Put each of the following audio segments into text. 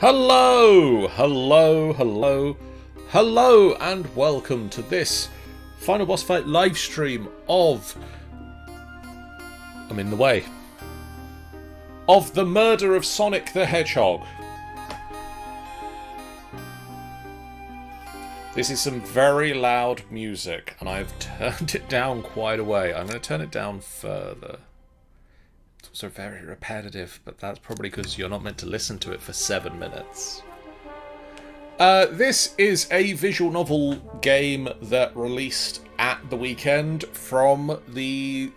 Hello, hello, hello, hello, and welcome to this Final Boss Fight live stream of... I'm in the way. Of the murder of Sonic the Hedgehog. This is some very loud music, and I've turned it down quite a way. I'm going to turn it down further. It's also very repetitive, but that's probably because you're not meant to listen to it for 7 minutes. This is a visual novel game that released at the weekend from the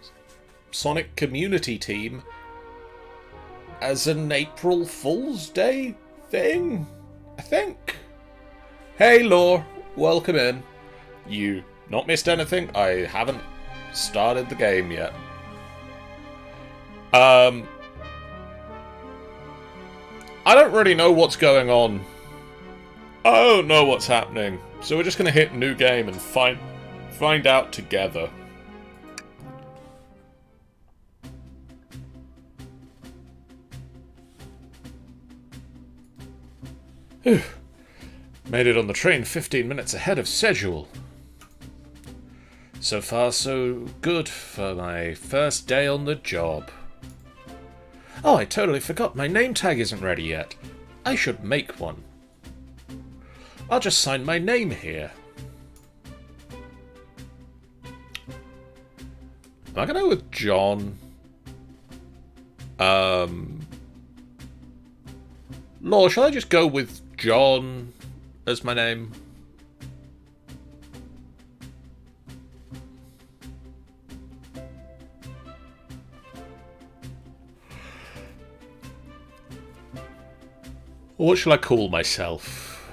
Sonic community team as an April Fool's Day thing, I think. Hey, Law, welcome in. You not missed anything? I haven't started the game yet. I don't really know what's going on. I don't know what's happening. So we're just going to hit new game and find out together. Whew. Made it on the train 15 minutes ahead of schedule. So far so good for my first day on the job. Oh, I totally forgot my name tag isn't ready yet. I should make one. I'll just sign my name here. Am I going to go with John? Law, shall I just go with John as my name? Or what shall I call myself?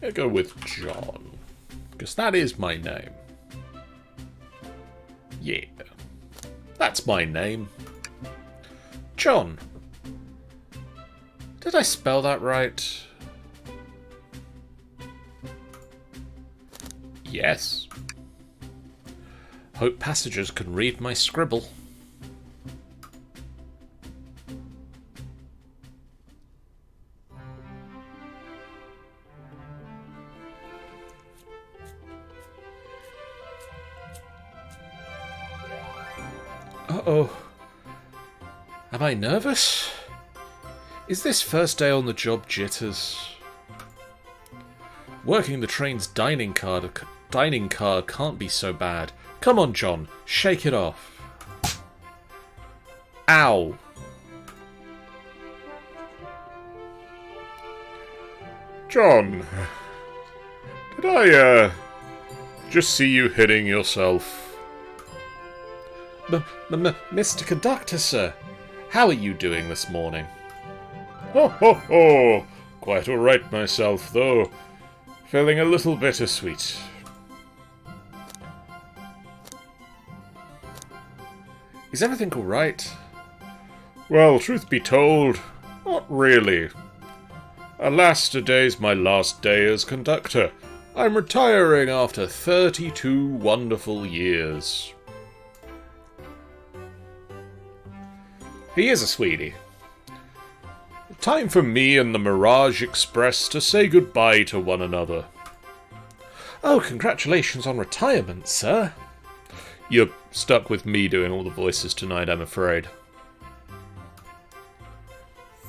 I'll go with John, because that is my name. Yeah, that's my name. John. Did I spell that right? Yes. Hope passengers can read my scribble. Uh-oh. Am I nervous? Is this first day on the job jitters? Working the train's dining car can't be so bad. Come on, John, shake it off. Ow. John, did I, just see you hitting yourself? Mr. Conductor, sir, how are you doing this morning? Ho ho ho! Quite alright myself, though. Feeling a little bittersweet. Is everything alright? Well, truth be told, not really. Alas, today's my last day as conductor. I'm retiring after 32 wonderful years. He is a sweetie. Time for me and the Mirage Express to say goodbye to one another. Oh, congratulations on retirement, sir. You're stuck with me doing all the voices tonight, I'm afraid.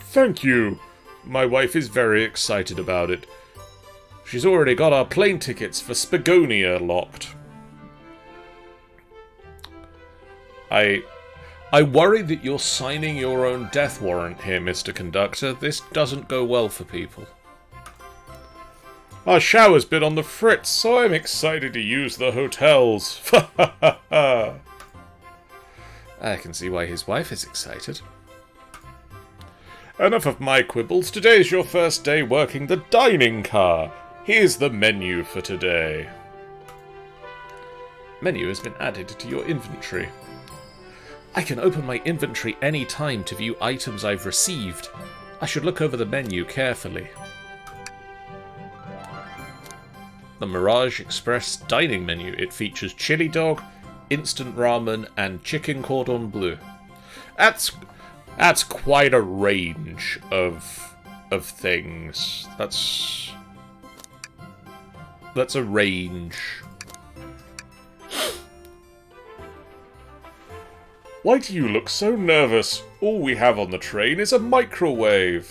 Thank you. My wife is very excited about it. She's already got our plane tickets for Spagonia locked. I worry that you're signing your own death warrant here, Mr. Conductor. This doesn't go well for people. Our shower's been on the fritz, so I'm excited to use the hotels. I can see why his wife is excited. Enough of my quibbles. Today's your first day working the dining car. Here's the menu for today. Menu has been added to your inventory. I can open my inventory any time to view items I've received. I should look over the menu carefully. The Mirage Express dining menu. It features chili dog, instant ramen, and chicken cordon bleu. That's quite a range of things. That's a range. Why do you look so nervous? All we have on the train is a microwave.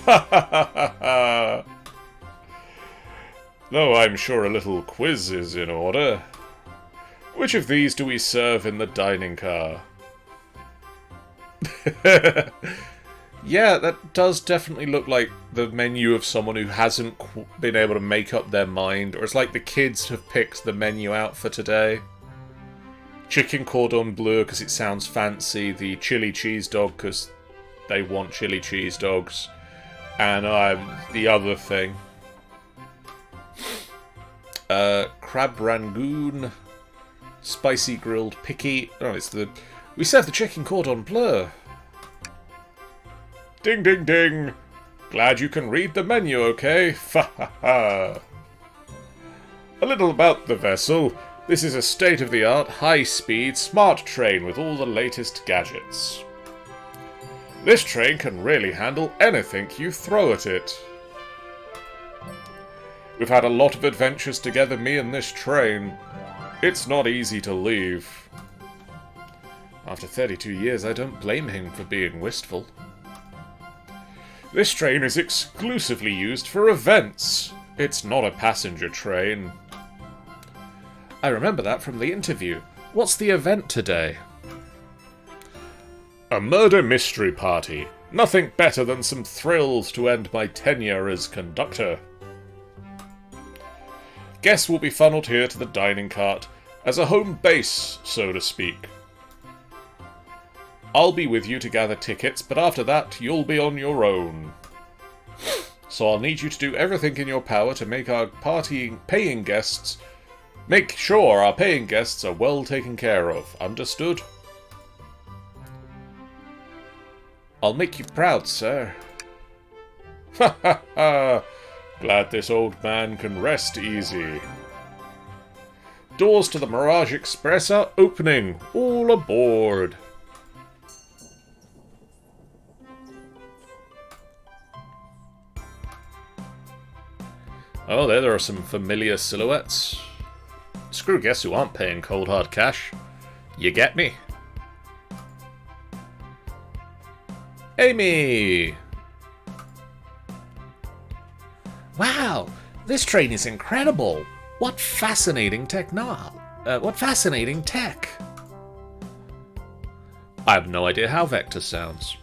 Ha ha ha ha ha. Though I'm sure a little quiz is in order. Which of these do we serve in the dining car? Yeah, that does definitely look like the menu of someone who hasn't been able to make up their mind, or it's like the kids have picked the menu out for today. Chicken cordon bleu because it sounds fancy, the chili cheese dog because they want chili cheese dogs, and the other thing. Crab rangoon, spicy grilled picky. Oh, we serve the chicken cordon bleu. Ding ding ding! Glad you can read the menu, okay? Fa ha ha! A little about the vessel. This is a state-of-the-art, high-speed, smart train with all the latest gadgets. This train can really handle anything you throw at it. We've had a lot of adventures together, me and this train. It's not easy to leave. After 32 years, I don't blame him for being wistful. This train is exclusively used for events. It's not a passenger train. I remember that from the interview. What's the event today? A murder mystery party. Nothing better than some thrills to end my tenure as conductor. Guests will be funneled here to the dining cart as a home base, so to speak. I'll be with you to gather tickets, but after that, you'll be on your own. So I'll need you to do everything in your power to make our paying guests... Make sure our paying guests are well taken care of. Understood? I'll make you proud, sir. Ha ha ha! Glad this old man can rest easy. Doors to the Mirage Express are opening. All aboard. Oh, there are some familiar silhouettes. Screw guests who aren't paying cold hard cash. You get me? Amy! Wow, this train is incredible. What fascinating what fascinating tech. I have no idea how Vector sounds.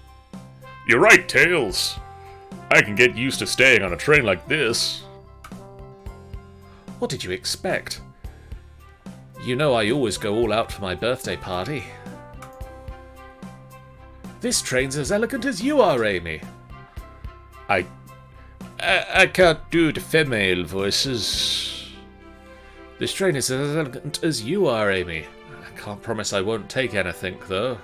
You're right, Tails. I can get used to staying on a train like this. What did you expect? You know I always go all out for my birthday party. This train's as elegant as you are, Amy. I can't do the female voices. This train is as elegant as you are, Amy. I can't promise I won't take anything, though.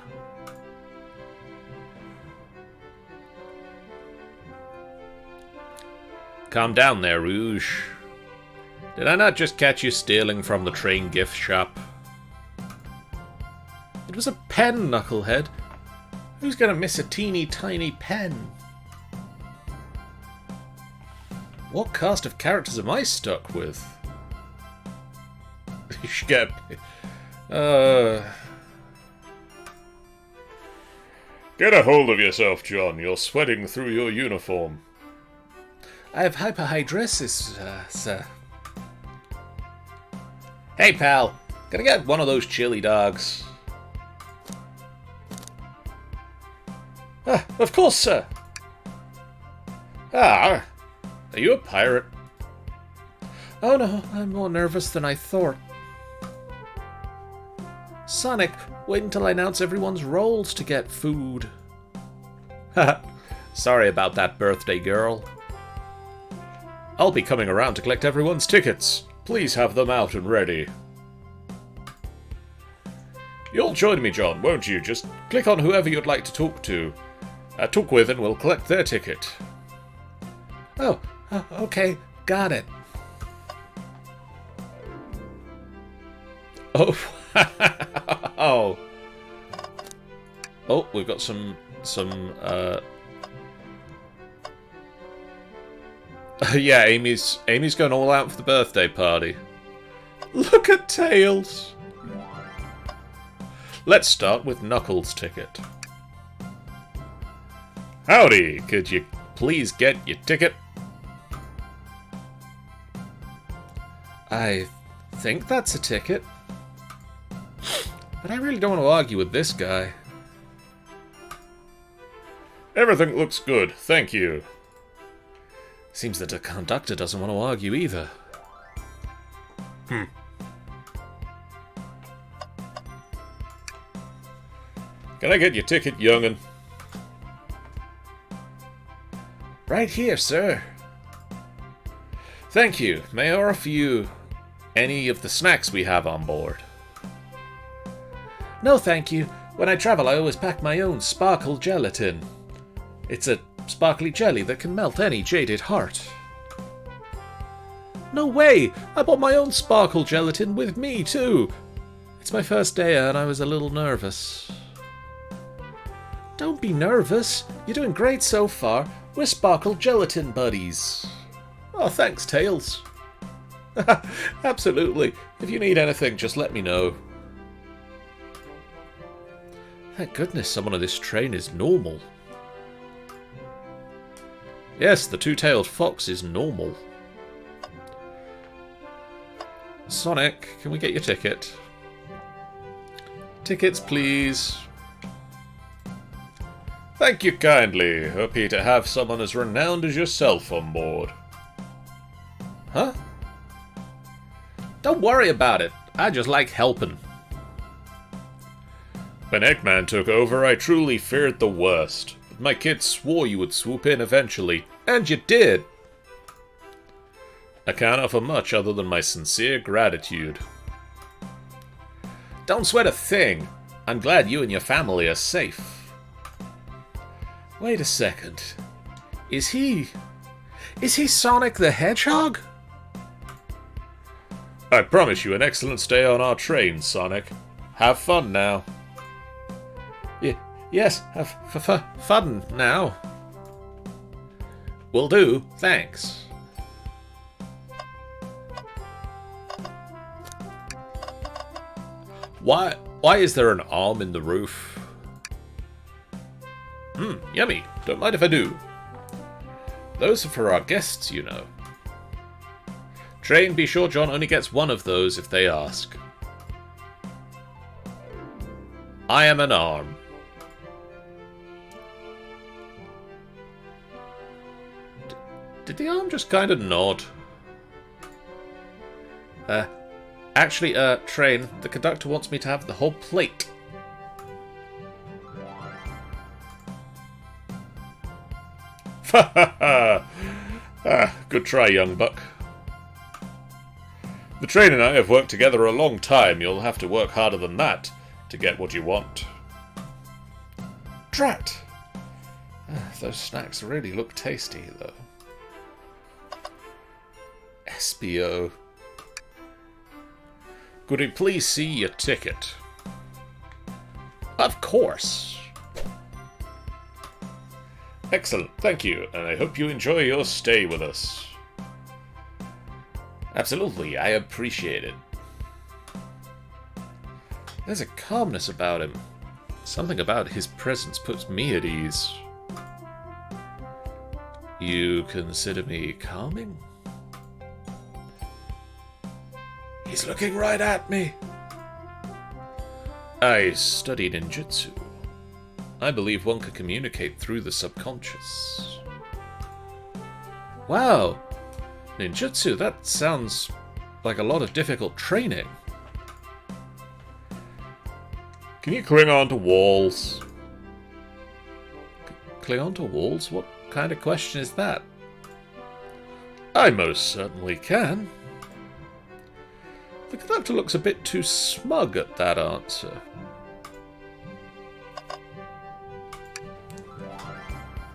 Calm down there, Rouge. Did I not just catch you stealing from the train gift shop? It was a pen, Knucklehead. Who's gonna miss a teeny tiny pen? What cast of characters am I stuck with? You should get... Get a hold of yourself, John. You're sweating through your uniform. I have hyperhidrosis, sir. Hey, pal. Gonna get one of those chili dogs. Of course, sir. Are you a pirate? Oh no, I'm more nervous than I thought. Sonic, wait until I announce everyone's roles to get food. Sorry about that, birthday girl. I'll be coming around to collect everyone's tickets. Please have them out and ready. You'll join me, John, won't you? Just click on whoever you'd like to talk with, and we'll collect their ticket. Oh, okay, got it. Oh, oh, we've got some. Yeah, Amy's going all out for the birthday party. Look at Tails. Let's start with Knuckles' ticket. Howdy, could you please get your ticket? I think that's a ticket. But I really don't want to argue with this guy. Everything looks good, thank you. Seems that the conductor doesn't want to argue either. Hmm. Can I get your ticket, young'un? Right here, sir. Thank you. May I offer you any of the snacks we have on board? No, thank you. When I travel, I always pack my own sparkle gelatin. It's a sparkly jelly that can melt any jaded heart. No way! I brought my own sparkle gelatin with me, too. It's my first day and I was a little nervous. Don't be nervous. You're doing great so far. We're sparkle gelatin buddies. Oh, thanks, Tails. Absolutely. If you need anything, just let me know. Thank goodness someone on this train is normal. Yes, the two-tailed fox is normal. Sonic, can we get your ticket? Tickets, please. Thank you kindly. Happy to have someone as renowned as yourself on board. Huh? Don't worry about it. I just like helping. When Eggman took over, I truly feared the worst. But my kids swore you would swoop in eventually, and you did. I can't offer much other than my sincere gratitude. Don't sweat a thing. I'm glad you and your family are safe. Wait a second. Is he Sonic the Hedgehog? I promise you an excellent stay on our train, Sonic. Have fun now. Yes, have fun now. Will do, thanks. Why is there an arm in the roof? Yummy. Don't mind if I do. Those are for our guests, you know. Train, be sure John only gets one of those if they ask. I am an arm. Did the arm just kind of nod? Actually, train, the conductor wants me to have the whole plate. Good try, young buck. The train and I have worked together a long time. You'll have to work harder than that to get what you want. Drat! Those snacks really look tasty, though. SBO. Could we please see your ticket? Of course. Excellent, thank you, and I hope you enjoy your stay with us. Absolutely, I appreciate it. There's a calmness about him. Something about his presence puts me at ease. You consider me calming? He's looking right at me. I studied ninjutsu. I believe one could communicate through the subconscious. Wow! Ninjutsu, that sounds like a lot of difficult training. Can you cling on to walls? Cling on to walls? What kind of question is that? I most certainly can. The conductor looks a bit too smug at that answer.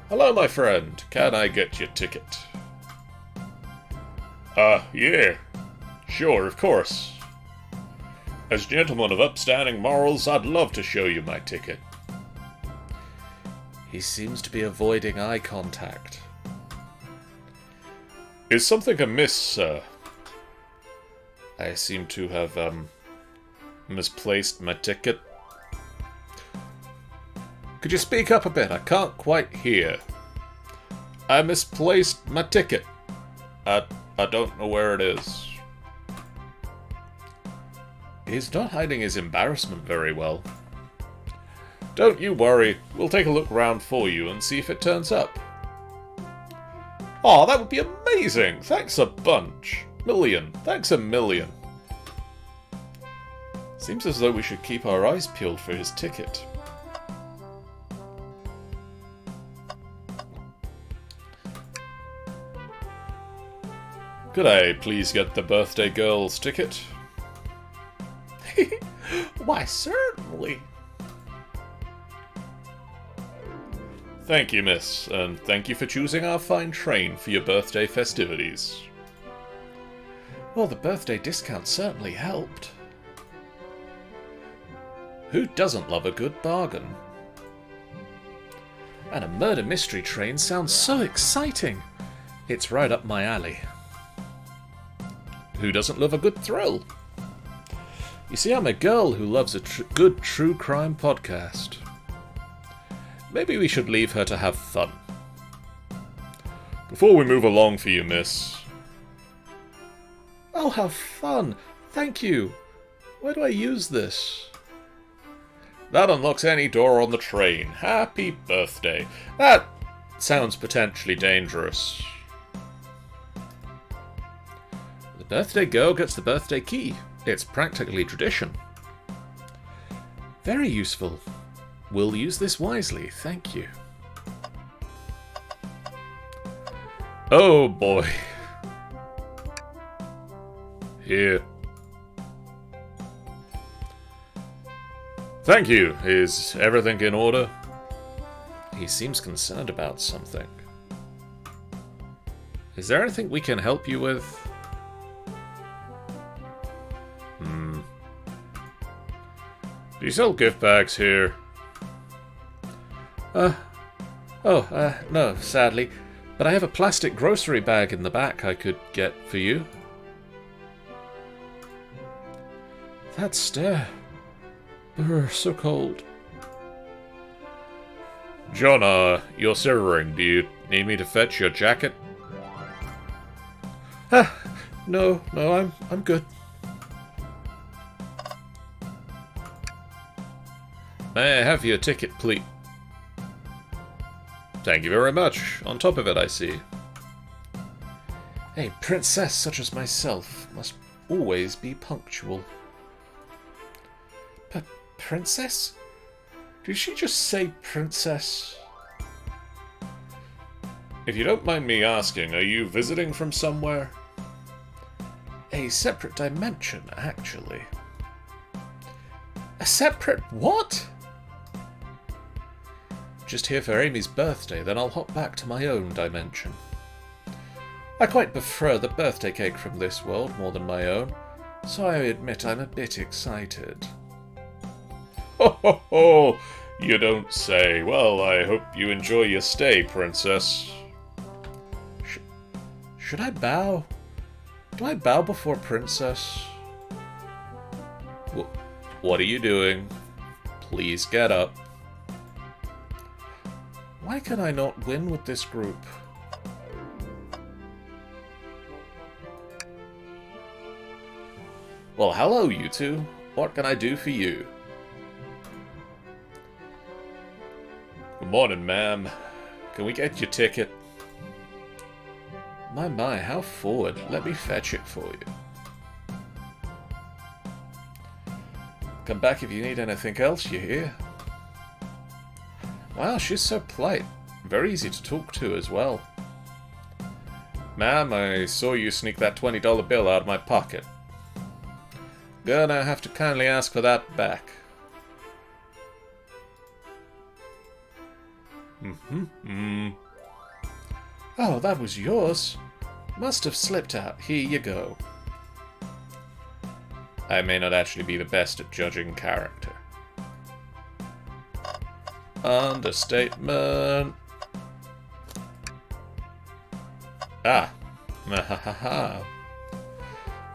Hello, my friend. Can I get your ticket? Yeah. Sure, of course. As a gentleman of upstanding morals, I'd love to show you my ticket. He seems to be avoiding eye contact. Is something amiss, sir? I seem to have, misplaced my ticket. Could you speak up a bit? I can't quite hear. I misplaced my ticket. I don't know where it is. He's not hiding his embarrassment very well. Don't you worry. We'll take a look round for you and see if it turns up. Oh, that would be amazing! Thanks a bunch. Million. Thanks a million. Seems as though we should keep our eyes peeled for his ticket. Could I please get the birthday girl's ticket? Why, certainly. Thank you, miss, and thank you for choosing our fine train for your birthday festivities. Well, the birthday discount certainly helped. Who doesn't love a good bargain? And a murder mystery train sounds so exciting. It's right up my alley. Who doesn't love a good thrill? You see, I'm a girl who loves a good true crime podcast. Maybe we should leave her to have fun. Before we move along for you, miss. I'll have fun. Thank you. Where do I use this? That unlocks any door on the train. Happy birthday. That sounds potentially dangerous. The birthday girl gets the birthday key. It's practically tradition. Very useful. We'll use this wisely, thank you. Oh boy. Here. Thank you. Is everything in order? He seems concerned about something. Is there anything we can help you with? Do you sell gift bags here? No, sadly. But I have a plastic grocery bag in the back I could get for you. That stare. Brr, so cold. John, you're shivering. Do you need me to fetch your jacket? No, I'm good. May I have your ticket, please? Thank you very much. On top of it, I see. A princess such as myself must always be punctual. Princess? Did she just say princess? If you don't mind me asking, are you visiting from somewhere? A separate dimension, actually. A separate what? Just here for Amy's birthday, then I'll hop back to my own dimension. I quite prefer the birthday cake from this world more than my own, so I admit I'm a bit excited. Ho ho ho! You don't say. Well, I hope you enjoy your stay, princess. Should I bow? Do I bow before princess? What are you doing? Please get up. Why can I not win with this group? Well, hello, you two. What can I do for you? Good morning, ma'am. Can we get your ticket? My, how forward. Let me fetch it for you. Come back if you need anything else, you hear? Wow, she's so polite. Very easy to talk to as well. Ma'am, I saw you sneak that $20 bill out of my pocket. Gonna have to kindly ask for that back. Oh, that was yours. Must have slipped out. Here you go. I may not actually be the best at judging character. Understatement. Ah. Mahaha.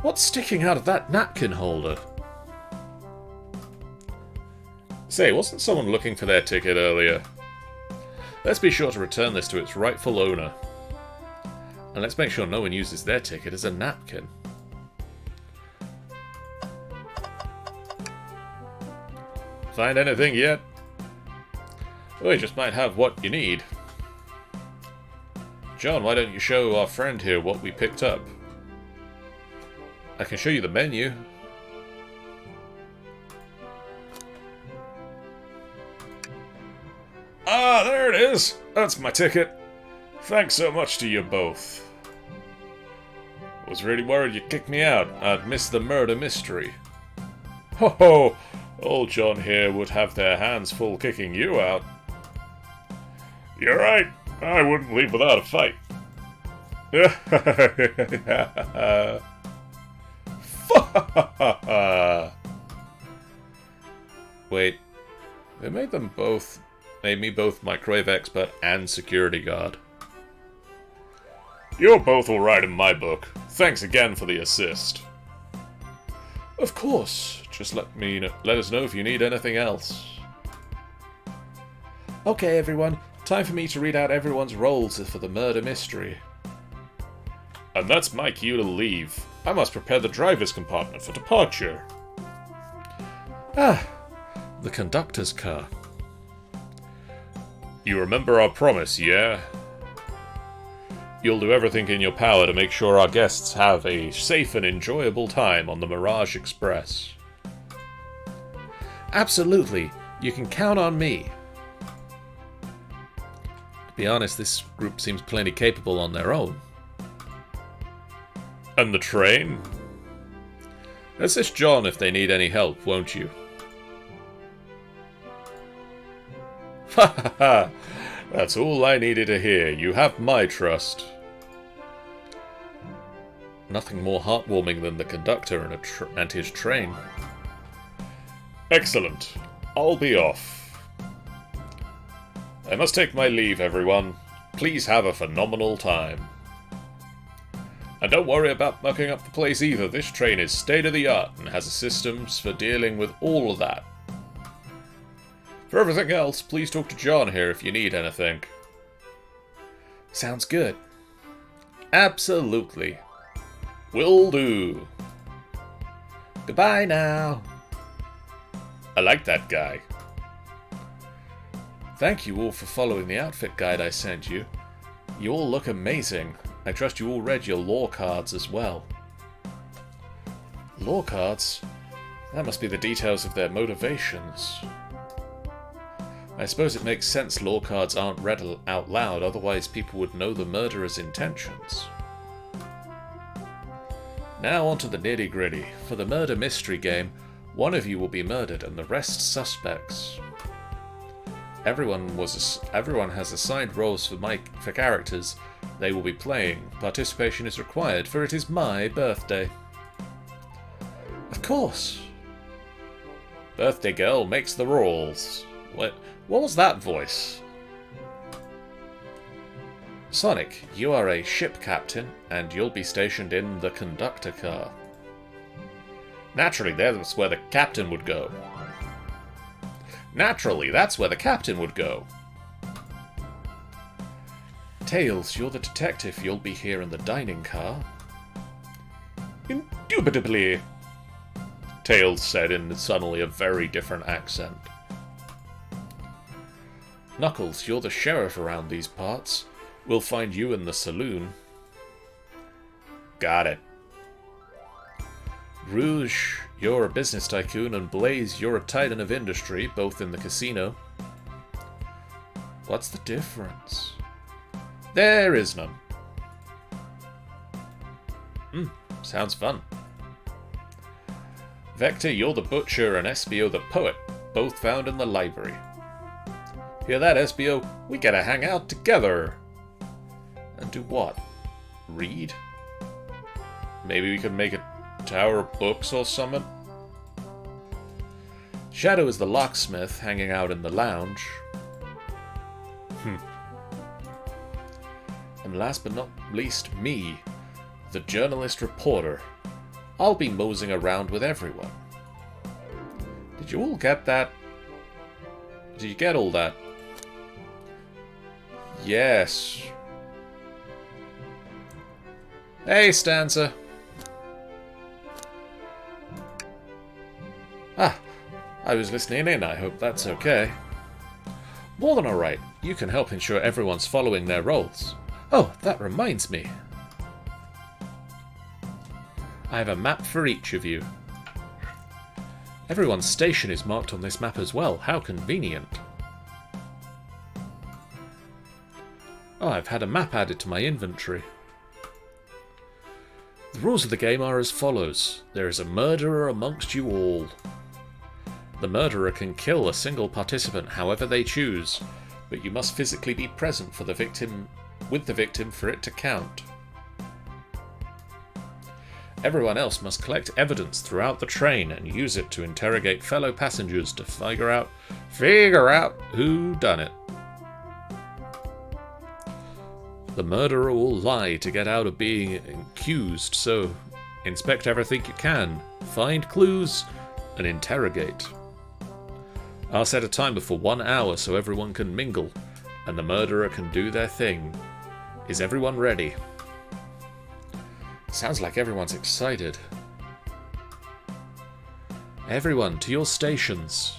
What's sticking out of that napkin holder? Say, wasn't someone looking for their ticket earlier? Let's be sure to return this to its rightful owner. And let's make sure no one uses their ticket as a napkin. Find anything yet? We just might have what you need. John, why don't you show our friend here what we picked up? I can show you the menu. Ah, there it is! That's my ticket. Thanks so much to you both. I was really worried you'd kick me out. I'd miss the murder mystery. Ho ho! Old John here would have their hands full kicking you out. You're right. I wouldn't leave without a fight. Wait. They made me both microwave expert and security guard. You're both alright in my book. Thanks again for the assist. Of course. Just let us know if you need anything else. Okay, everyone. Time for me to read out everyone's roles for the murder mystery. And that's my cue to leave. I must prepare the driver's compartment for departure. Ah, the conductor's car. You remember our promise, yeah? You'll do everything in your power to make sure our guests have a safe and enjoyable time on the Mirage Express. Absolutely. You can count on me. To be honest, this group seems plenty capable on their own. And the train? Assist John if they need any help, won't you? Ha ha ha! That's all I needed to hear. You have my trust. Nothing more heartwarming than the conductor and his train. Excellent. I'll be off. I must take my leave, everyone. Please have a phenomenal time. And don't worry about mucking up the place either. This train is state-of-the-art and has systems for dealing with all of that. For everything else, please talk to John here if you need anything. Sounds good. Absolutely. Will do. Goodbye now. I like that guy. Thank you all for following the outfit guide I sent you. You all look amazing. I trust you all read your lore cards as well. Lore cards? That must be the details of their motivations. I suppose it makes sense lore cards aren't read out loud, otherwise people would know the murderer's intentions. Now on to the nitty-gritty. For the murder mystery game, one of you will be murdered and the rest suspects. Everyone has assigned roles for characters they will be playing. Participation is required, for it is my birthday. Of course. Birthday girl makes the rules. What was that voice? Sonic, you are a ship captain, and you'll be stationed in the conductor car. Naturally, that's where the captain would go. Tails, you're the detective. You'll be here in the dining car. Indubitably, Tails said in suddenly a very different accent. Knuckles, you're the sheriff around these parts. We'll find you in the saloon. Got it. Rouge, you're a business tycoon, and Blaze, you're a titan of industry, both in the casino. What's the difference? There is none. Sounds fun. Vector, you're the butcher, and Espio the poet, both found in the library. Hear that, SBO? We gotta hang out together. And do what? Read? Maybe we could make a tower of books or something? Shadow is the locksmith hanging out in the lounge. And last but not least, me, the journalist reporter. I'll be moseying around with everyone. Did you all get that? Did you get all that? Yes. Hey, Stanza. Ah, I was listening in. I hope that's okay. More than alright. You can help ensure everyone's following their roles. Oh, that reminds me. I have a map for each of you. Everyone's station is marked on this map as well. How convenient. Oh, I've had a map added to my inventory. The rules of the game are as follows. There is a murderer amongst you all. The murderer can kill a single participant however they choose, but you must physically be present for the victim, with the victim for it to count. Everyone else must collect evidence throughout the train and use it to interrogate fellow passengers to figure out who done it. The murderer will lie to get out of being accused, so inspect everything you can, find clues, and interrogate. I'll set a timer for 1 hour so everyone can mingle, and the murderer can do their thing. Is everyone ready? Sounds like everyone's excited. Everyone, to your stations.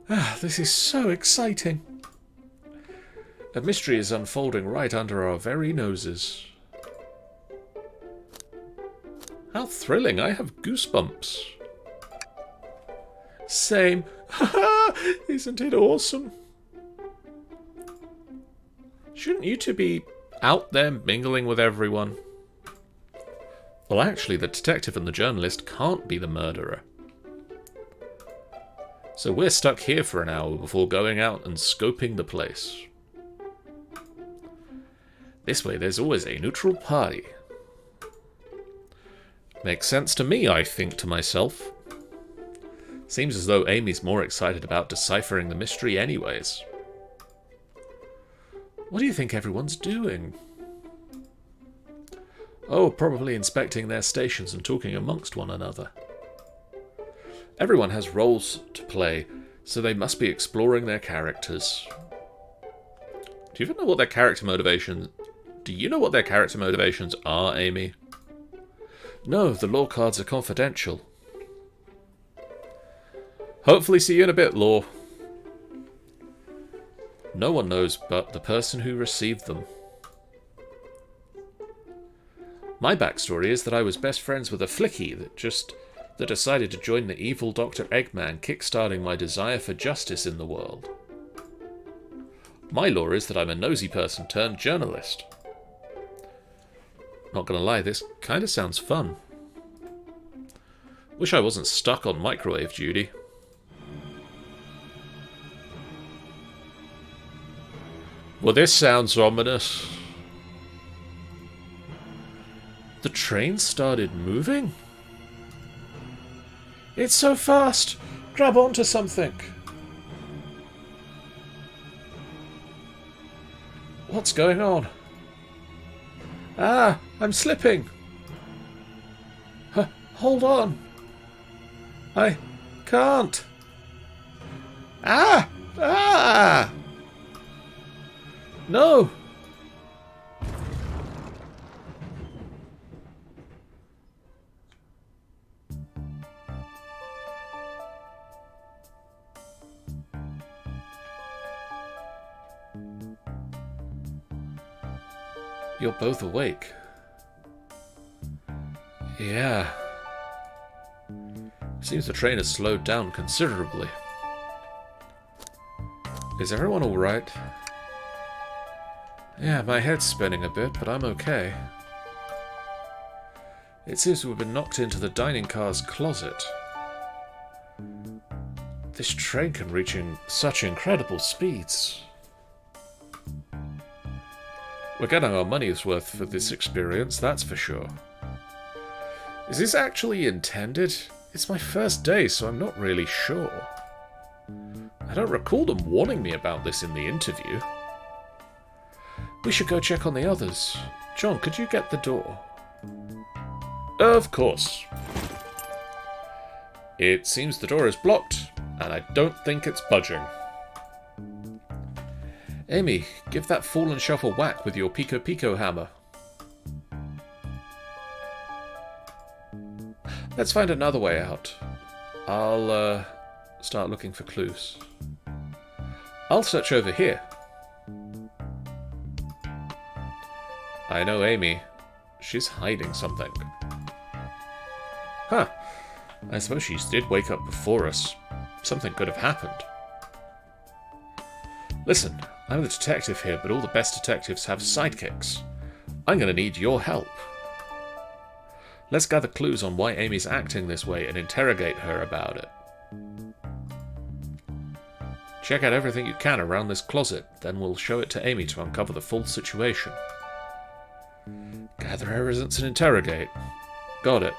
Ah, this is so exciting. A mystery is unfolding right under our very noses. How thrilling, I have goosebumps. Same. Isn't it awesome? Shouldn't you two be out there mingling with everyone? Well, actually, the detective and the journalist can't be the murderer. So we're stuck here for an hour before going out and scoping the place. This way there's always a neutral party. Makes sense to me, I think to myself. Seems as though Amy's more excited about deciphering the mystery anyways. What do you think everyone's doing? Oh, probably inspecting their stations and talking amongst one another. Everyone has roles to play, so they must be exploring their characters. Do you even know what their character motivations... Do you know what their character motivations are, Amy? No, the lore cards are confidential. Hopefully see you in a bit, lore. No one knows but the person who received them. My backstory is that I was best friends with a flicky that decided to join the evil Dr. Eggman, kickstarting my desire for justice in the world. My lore is that I'm a nosy person turned journalist. Not gonna lie, this kinda sounds fun. Wish I wasn't stuck on microwave duty. Well, this sounds ominous. The train started moving? It's so fast! Grab onto something! What's going on? Ah! I'm slipping! Hold on! I can't! Ah! Ah! No! You're both awake. Yeah. Seems the train has slowed down considerably. Is everyone alright? Yeah, my head's spinning a bit, but I'm okay. It seems we've been knocked into the dining car's closet. This train can reach in such incredible speeds. We're getting our money's worth for this experience, that's for sure. Is this actually intended? It's my first day, so I'm not really sure. I don't recall them warning me about this in the interview. We should go check on the others. John, could you get the door? Of course. It seems the door is blocked, and I don't think it's budging. Amy, give that fallen shelf a whack with your Pico Pico hammer. Let's find another way out. I'll, start looking for clues. I'll search over here. I know Amy. She's hiding something. Huh. I suppose she did wake up before us. Something could have happened. Listen, I'm the detective here, but all the best detectives have sidekicks. I'm going to need your help. Let's gather clues on why Amy's acting this way and interrogate her about it. Check out everything you can around this closet, then we'll show it to Amy to uncover the full situation. Gather evidence and interrogate. Got it.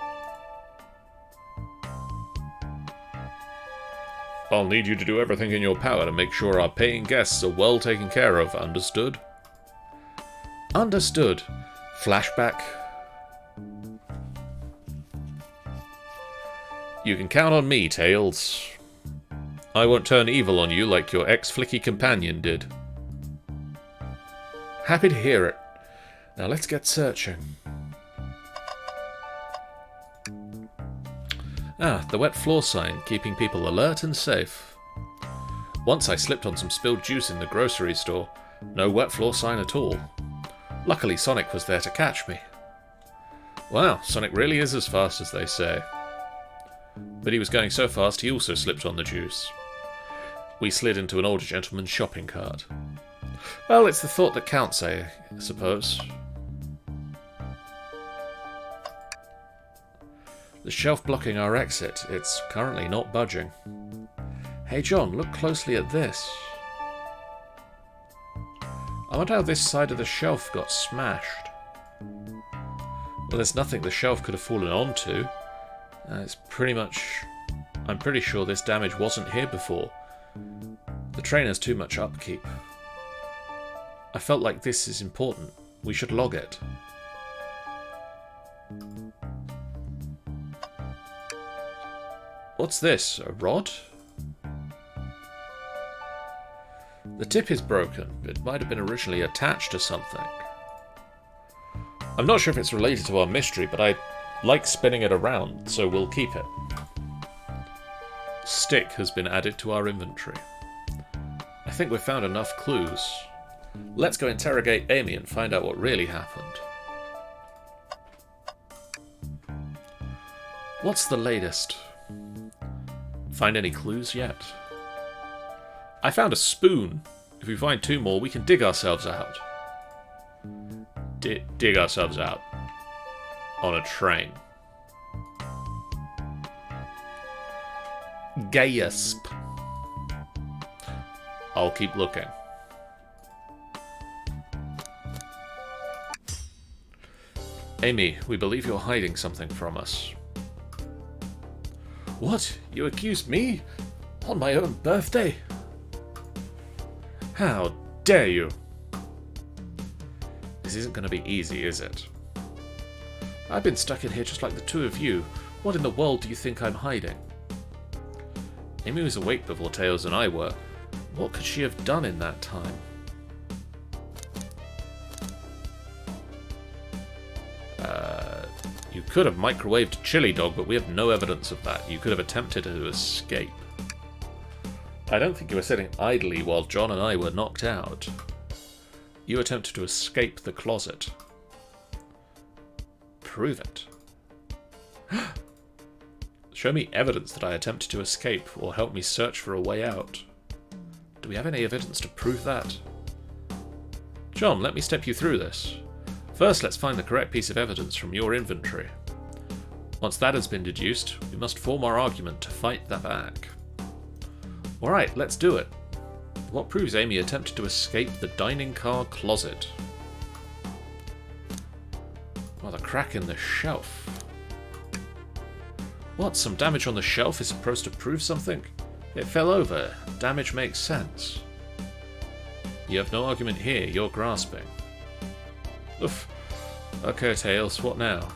I'll need you to do everything in your power to make sure our paying guests are well taken care of, understood? Understood. Flashback. You can count on me, Tails. I won't turn evil on you like your ex-flicky companion did. Happy to hear it. Now let's get searching. Ah, the wet floor sign, keeping people alert and safe. Once I slipped on some spilled juice in the grocery store. No wet floor sign at all. Luckily Sonic was there to catch me. Wow, Sonic really is as fast as they say. But he was going so fast he also slipped on the juice. We slid into an older gentleman's shopping cart. Well, it's the thought that counts, I suppose. The shelf blocking our exit, it's currently not budging. Hey John, look closely at this. I wonder how this side of the shelf got smashed. Well, there's nothing the shelf could have fallen onto. It's pretty much... I'm pretty sure this damage wasn't here before. The train has too much upkeep. I felt like this is important. We should log it. What's this? A rod? The tip is broken. It might have been originally attached to something. I'm not sure if it's related to our mystery, but I like spinning it around, so we'll keep it. Stick has been added to our inventory. I think we've found enough clues. Let's go interrogate Amy and find out what really happened. What's the latest? Find any clues yet? I found a spoon. If we find 2 more, we can dig ourselves out. Dig ourselves out. On a train. Gasp. I'll keep looking. Amy, we believe you're hiding something from us. What? You accused me? On my own birthday? How dare you? This isn't going to be easy, is it? I've been stuck in here just like the 2 of you. What in the world do you think I'm hiding? Amy was awake before Tails and I were. What could she have done in that time? You could have microwaved Chili Dog, but we have no evidence of that. You could have attempted to escape. I don't think you were sitting idly while John and I were knocked out. You attempted to escape the closet. Prove it. Show me evidence that I attempted to escape, or help me search for a way out. Do we have any evidence to prove that? John, let me step you through this. First, let's find the correct piece of evidence from your inventory. Once that has been deduced, we must form our argument to fight that back. Alright, let's do it. What proves Amy attempted to escape the dining car closet? Oh, the crack in the shelf. What? Some damage on the shelf is supposed to prove something? It fell over. Damage makes sense. You have no argument here. You're grasping. Oof. Okay, Tails, what now?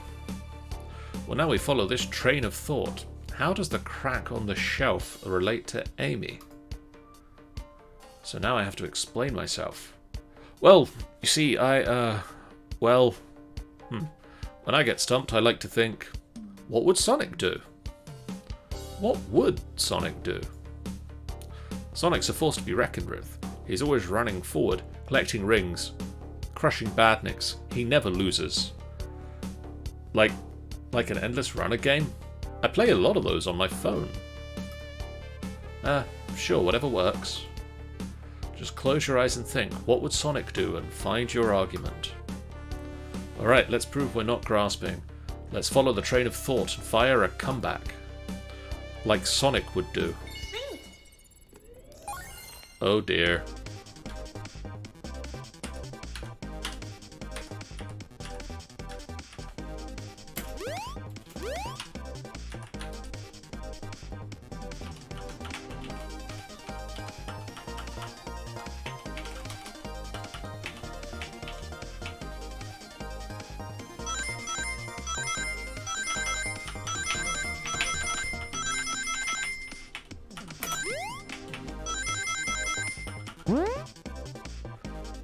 Well, now we follow this train of thought. How does the crack on the shelf relate to Amy? So now I have to explain myself. Well, you see, when I get stumped, I like to think, what would Sonic do? What would Sonic do? Sonic's a force to be reckoned with. He's always running forward, collecting rings, crushing badniks. He never loses. Like an endless runner game? I play a lot of those on my phone. Sure, whatever works. Just close your eyes and think, what would Sonic do, and find your argument. Alright, let's prove we're not grasping. Let's follow the train of thought and fire a comeback. Like Sonic would do. Oh dear.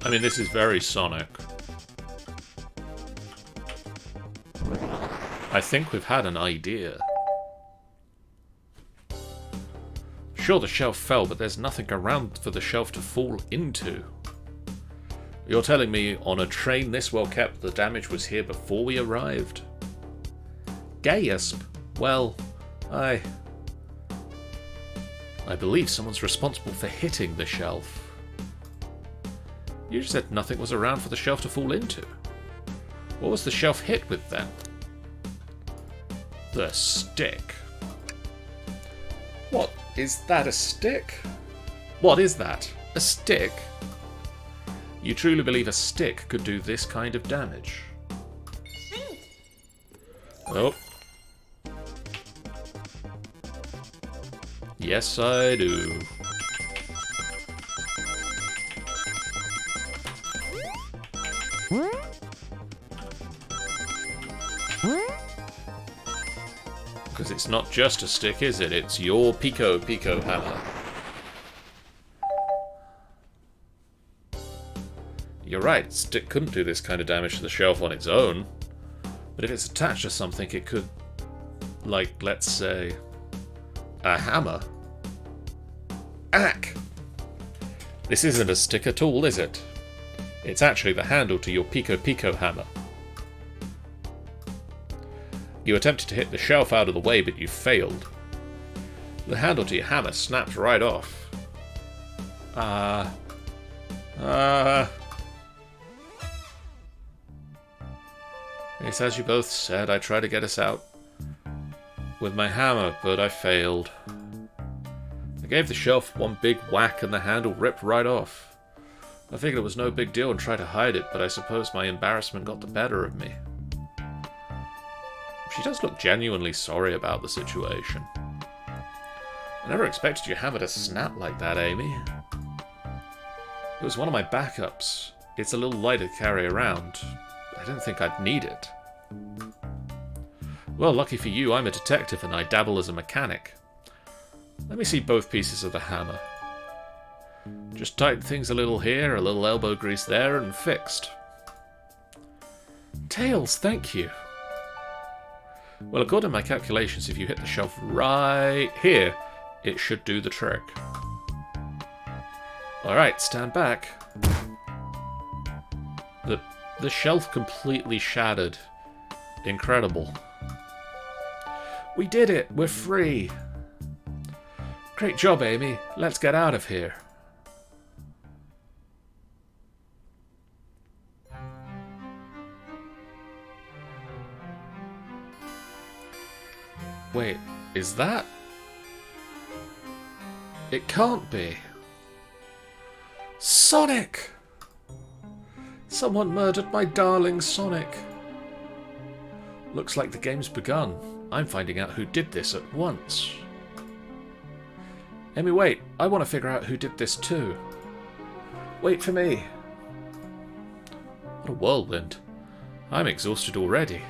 I mean, this is very Sonic. I think we've had an idea. Sure, the shelf fell, but there's nothing around for the shelf to fall into. You're telling me on a train this well kept, the damage was here before we arrived? Gasp! Well, I believe someone's responsible for hitting the shelf. You just said nothing was around for the shelf to fall into. What was the shelf hit with then? The stick. What? Is that a stick? What is that? A stick? You truly believe a stick could do this kind of damage? Oh. Yes, I do. Because it's not just a stick, is it? It's your Pico hammer. You're right, stick couldn't do this kind of damage to the shelf on its own. But if it's attached to something, it could... like, let's say... a hammer. Ack! This isn't a stick at all, is it? It's actually the handle to your Pico hammer. You attempted to hit the shelf out of the way, but you failed. The handle to your hammer snapped right off. It's as you both said, I tried to get us out with my hammer, but I failed. I gave the shelf one big whack and the handle ripped right off. I figured it was no big deal and tried to hide it, but I suppose my embarrassment got the better of me. She does look genuinely sorry about the situation. I never expected your hammer to snap like that, Amy. It was one of my backups. It's a little lighter to carry around. I didn't think I'd need it. Well, lucky for you, I'm a detective and I dabble as a mechanic. Let me see both pieces of the hammer. Just tighten things a little here, a little elbow grease there, and fixed. Tails, thank you. Well, according to my calculations, if you hit the shelf right here, it should do the trick. Alright, stand back. The shelf completely shattered. Incredible. We did it! We're free! Great job, Amy. Let's get out of here. Wait, is that? It can't be. Sonic! Someone murdered my darling Sonic. Looks like the game's begun. I'm finding out who did this at once. Amy, wait. I want to figure out who did this too. Wait for me. What a whirlwind. I'm exhausted already.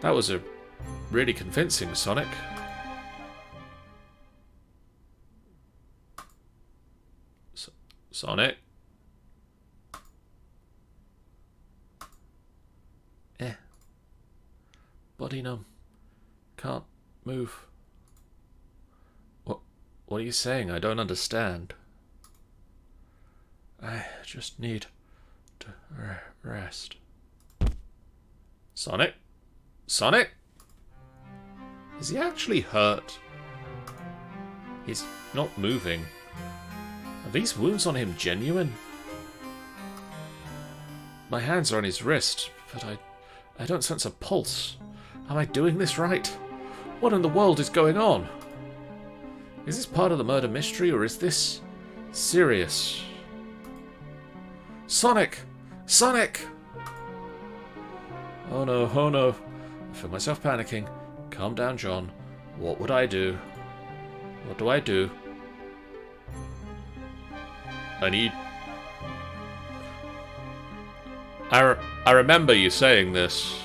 That was a really convincing Sonic. Sonic? Body numb. Can't move. What are you saying? I don't understand. I just need to rest. Sonic? Sonic? Is he actually hurt? He's not moving. Are these wounds on him genuine? My hands are on his wrist, but I don't sense a pulse. Am I doing this right? What in the world is going on? Is this part of the murder mystery, or is this serious? Sonic! Sonic! Oh no, oh no. I feel myself panicking. Calm down, John. What would I do? What do I do? I remember you saying this.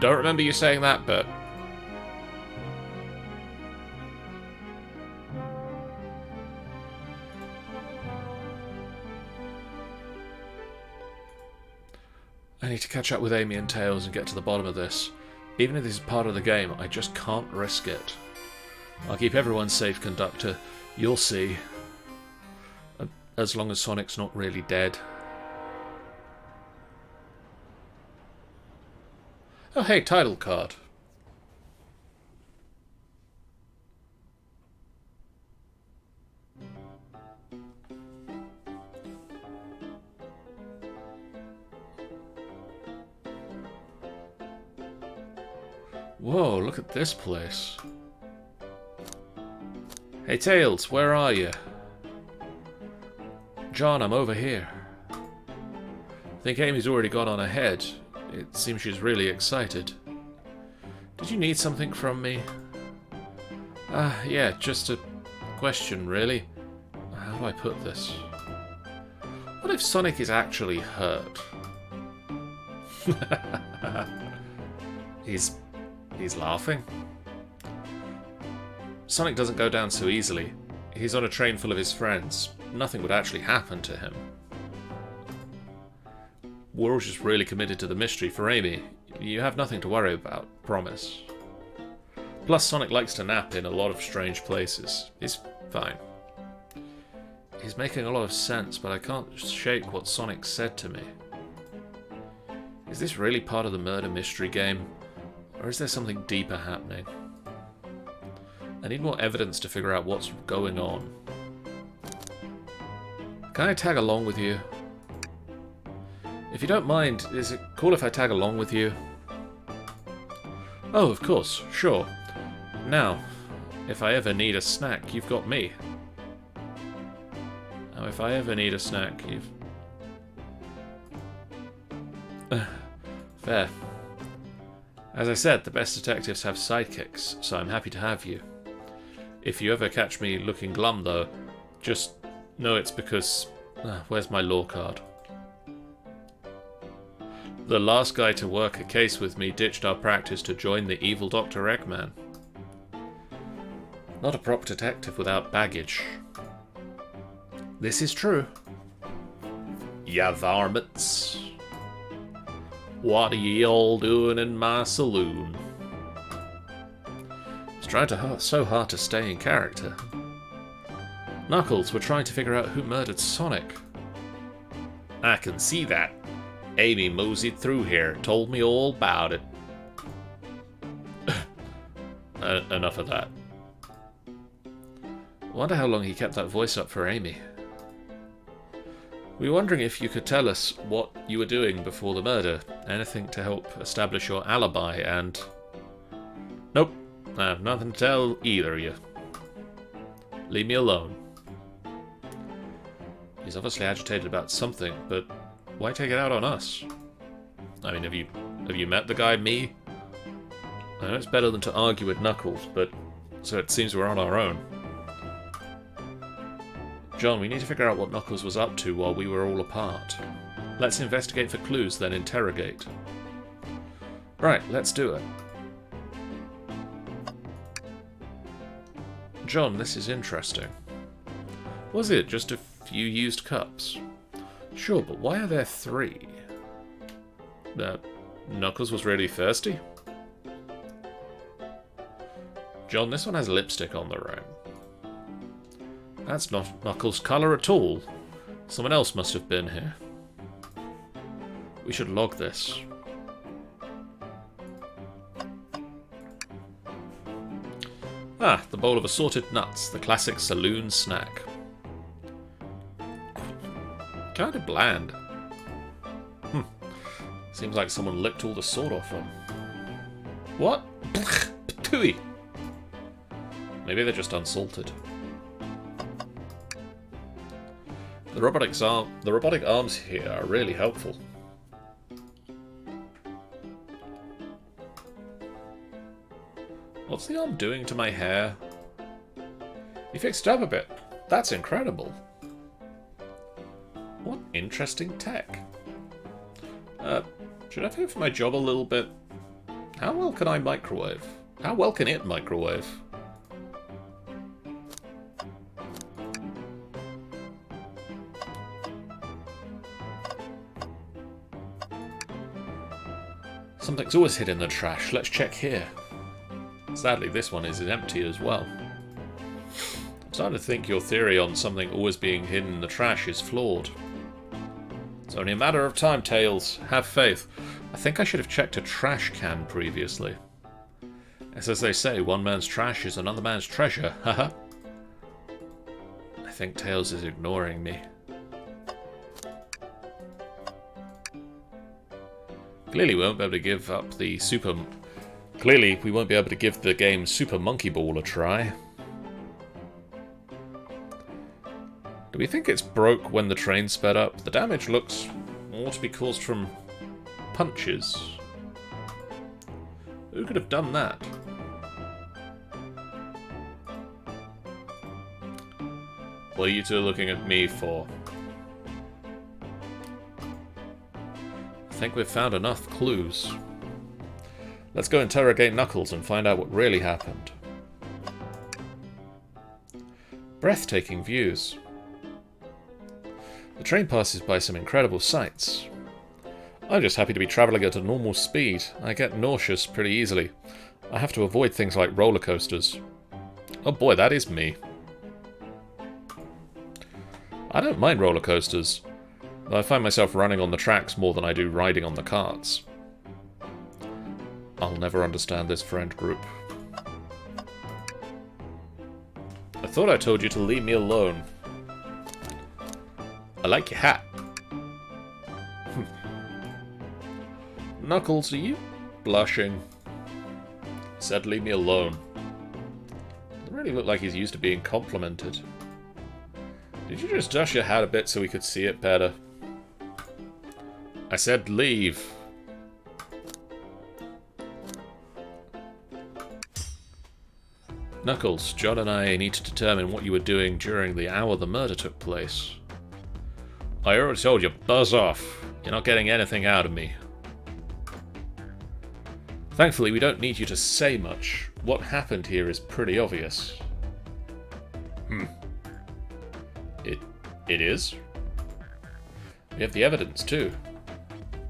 Don't remember you saying that, but... I need to catch up with Amy and Tails and get to the bottom of this. Even if this is part of the game, I just can't risk it. I'll keep everyone safe, Conductor. You'll see. As long as Sonic's not really dead. Oh hey, title card. Whoa, look at this place. Hey Tails, where are you? John, I'm over here. I think Amy's already gone on ahead. It seems she's really excited. Did you need something from me? Yeah, just a question, really. How do I put this? What if Sonic is actually hurt? He's laughing. Sonic doesn't go down so easily. He's on a train full of his friends. Nothing would actually happen to him. We're all just really committed to the mystery for Amy. You have nothing to worry about, promise. Plus, Sonic likes to nap in a lot of strange places. He's fine. He's making a lot of sense, but I can't shake what Sonic said to me. Is this really part of the murder mystery game? Or is there something deeper happening? I need more evidence to figure out what's going on. Can I tag along with you? If you don't mind, is it cool if I tag along with you? Oh, of course, sure. Now, if I ever need a snack, you've got me. Now, if I ever need a snack, you've... Fair. As I said, the best detectives have sidekicks, so I'm happy to have you. If you ever catch me looking glum, though, just know it's because... where's my law card? The last guy to work a case with me ditched our practice to join the evil Dr. Eggman. Not a prop detective without baggage. This is true. Ya varmints. What are ye all doing in my saloon? It's trying so hard to stay in character. Knuckles, we're trying to figure out who murdered Sonic. I can see that. Amy moseyed through here, told me all about it. Enough of that. I wonder how long he kept that voice up for Amy. We were wondering if you could tell us what you were doing before the murder, Anything to help establish your alibi and... Nope. I have nothing to tell either of you. Leave me alone. He's obviously agitated about something, but why take it out on us? I mean, have you met the guy, me? I know it's better than to argue with Knuckles, but so it seems we're on our own. John, we need to figure out what Knuckles was up to while we were all apart. Let's investigate for clues, then interrogate. Right, let's do it. John, this is interesting. Was it just a few used cups? Sure, but why are there 3? Knuckles was really thirsty? John, this one has lipstick on the rim. That's not Knuckles' colour at all. Someone else must have been here. We should log this. Ah, the bowl of assorted nuts, the classic saloon snack. Kinda bland. Seems like someone licked all the salt off them. What? Patooey. Maybe they're just unsalted. The robotic arms here are really helpful. What's the arm doing to my hair? You fixed it up a bit. That's incredible. What interesting tech. Should I pay for my job a little bit? How well can I microwave? How well can it microwave? Something's always hid in the trash. Let's check here. Sadly, this one is empty as well. I'm starting to think your theory on something always being hidden in the trash is flawed. It's only a matter of time, Tails. Have faith. I think I should have checked a trash can previously. As they say, one man's trash is another man's treasure. Haha. I think Tails is ignoring me. Clearly we won't be able to give up the Clearly we won't be able to give the game Super Monkey Ball a try. Do we think it's broke when the train sped up? The damage looks more to be caused from punches. Who could have done that? What are you two looking at me for? I think we've found enough clues. Let's go interrogate Knuckles and find out what really happened. Breathtaking views. The train passes by some incredible sights. I'm just happy to be travelling at a normal speed. I get nauseous pretty easily. I have to avoid things like roller coasters. Oh boy, that is me. I don't mind roller coasters, though I find myself running on the tracks more than I do riding on the carts. I'll never understand this friend group. I thought I told you to leave me alone. I like your hat. Knuckles, are you blushing? Said leave me alone. Doesn't really look like he's used to being complimented. Did you just dust your hat a bit so we could see it better? I said leave. Knuckles, John and I need to determine what you were doing during the hour the murder took place. I already told you, buzz off. You're not getting anything out of me. Thankfully, we don't need you to say much. What happened here is pretty obvious. It is? We have the evidence, too.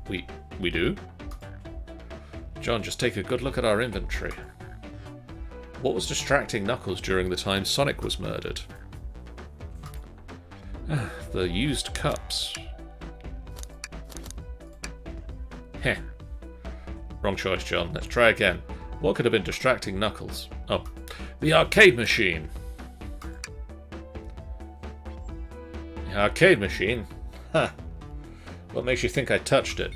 We do? John, just take a good look at our inventory. What was distracting Knuckles during the time Sonic was murdered? The used cups. Heh. Wrong choice, John. Let's try again. What could have been distracting Knuckles? Oh, the arcade machine. The arcade machine? Huh. What makes you think I touched it?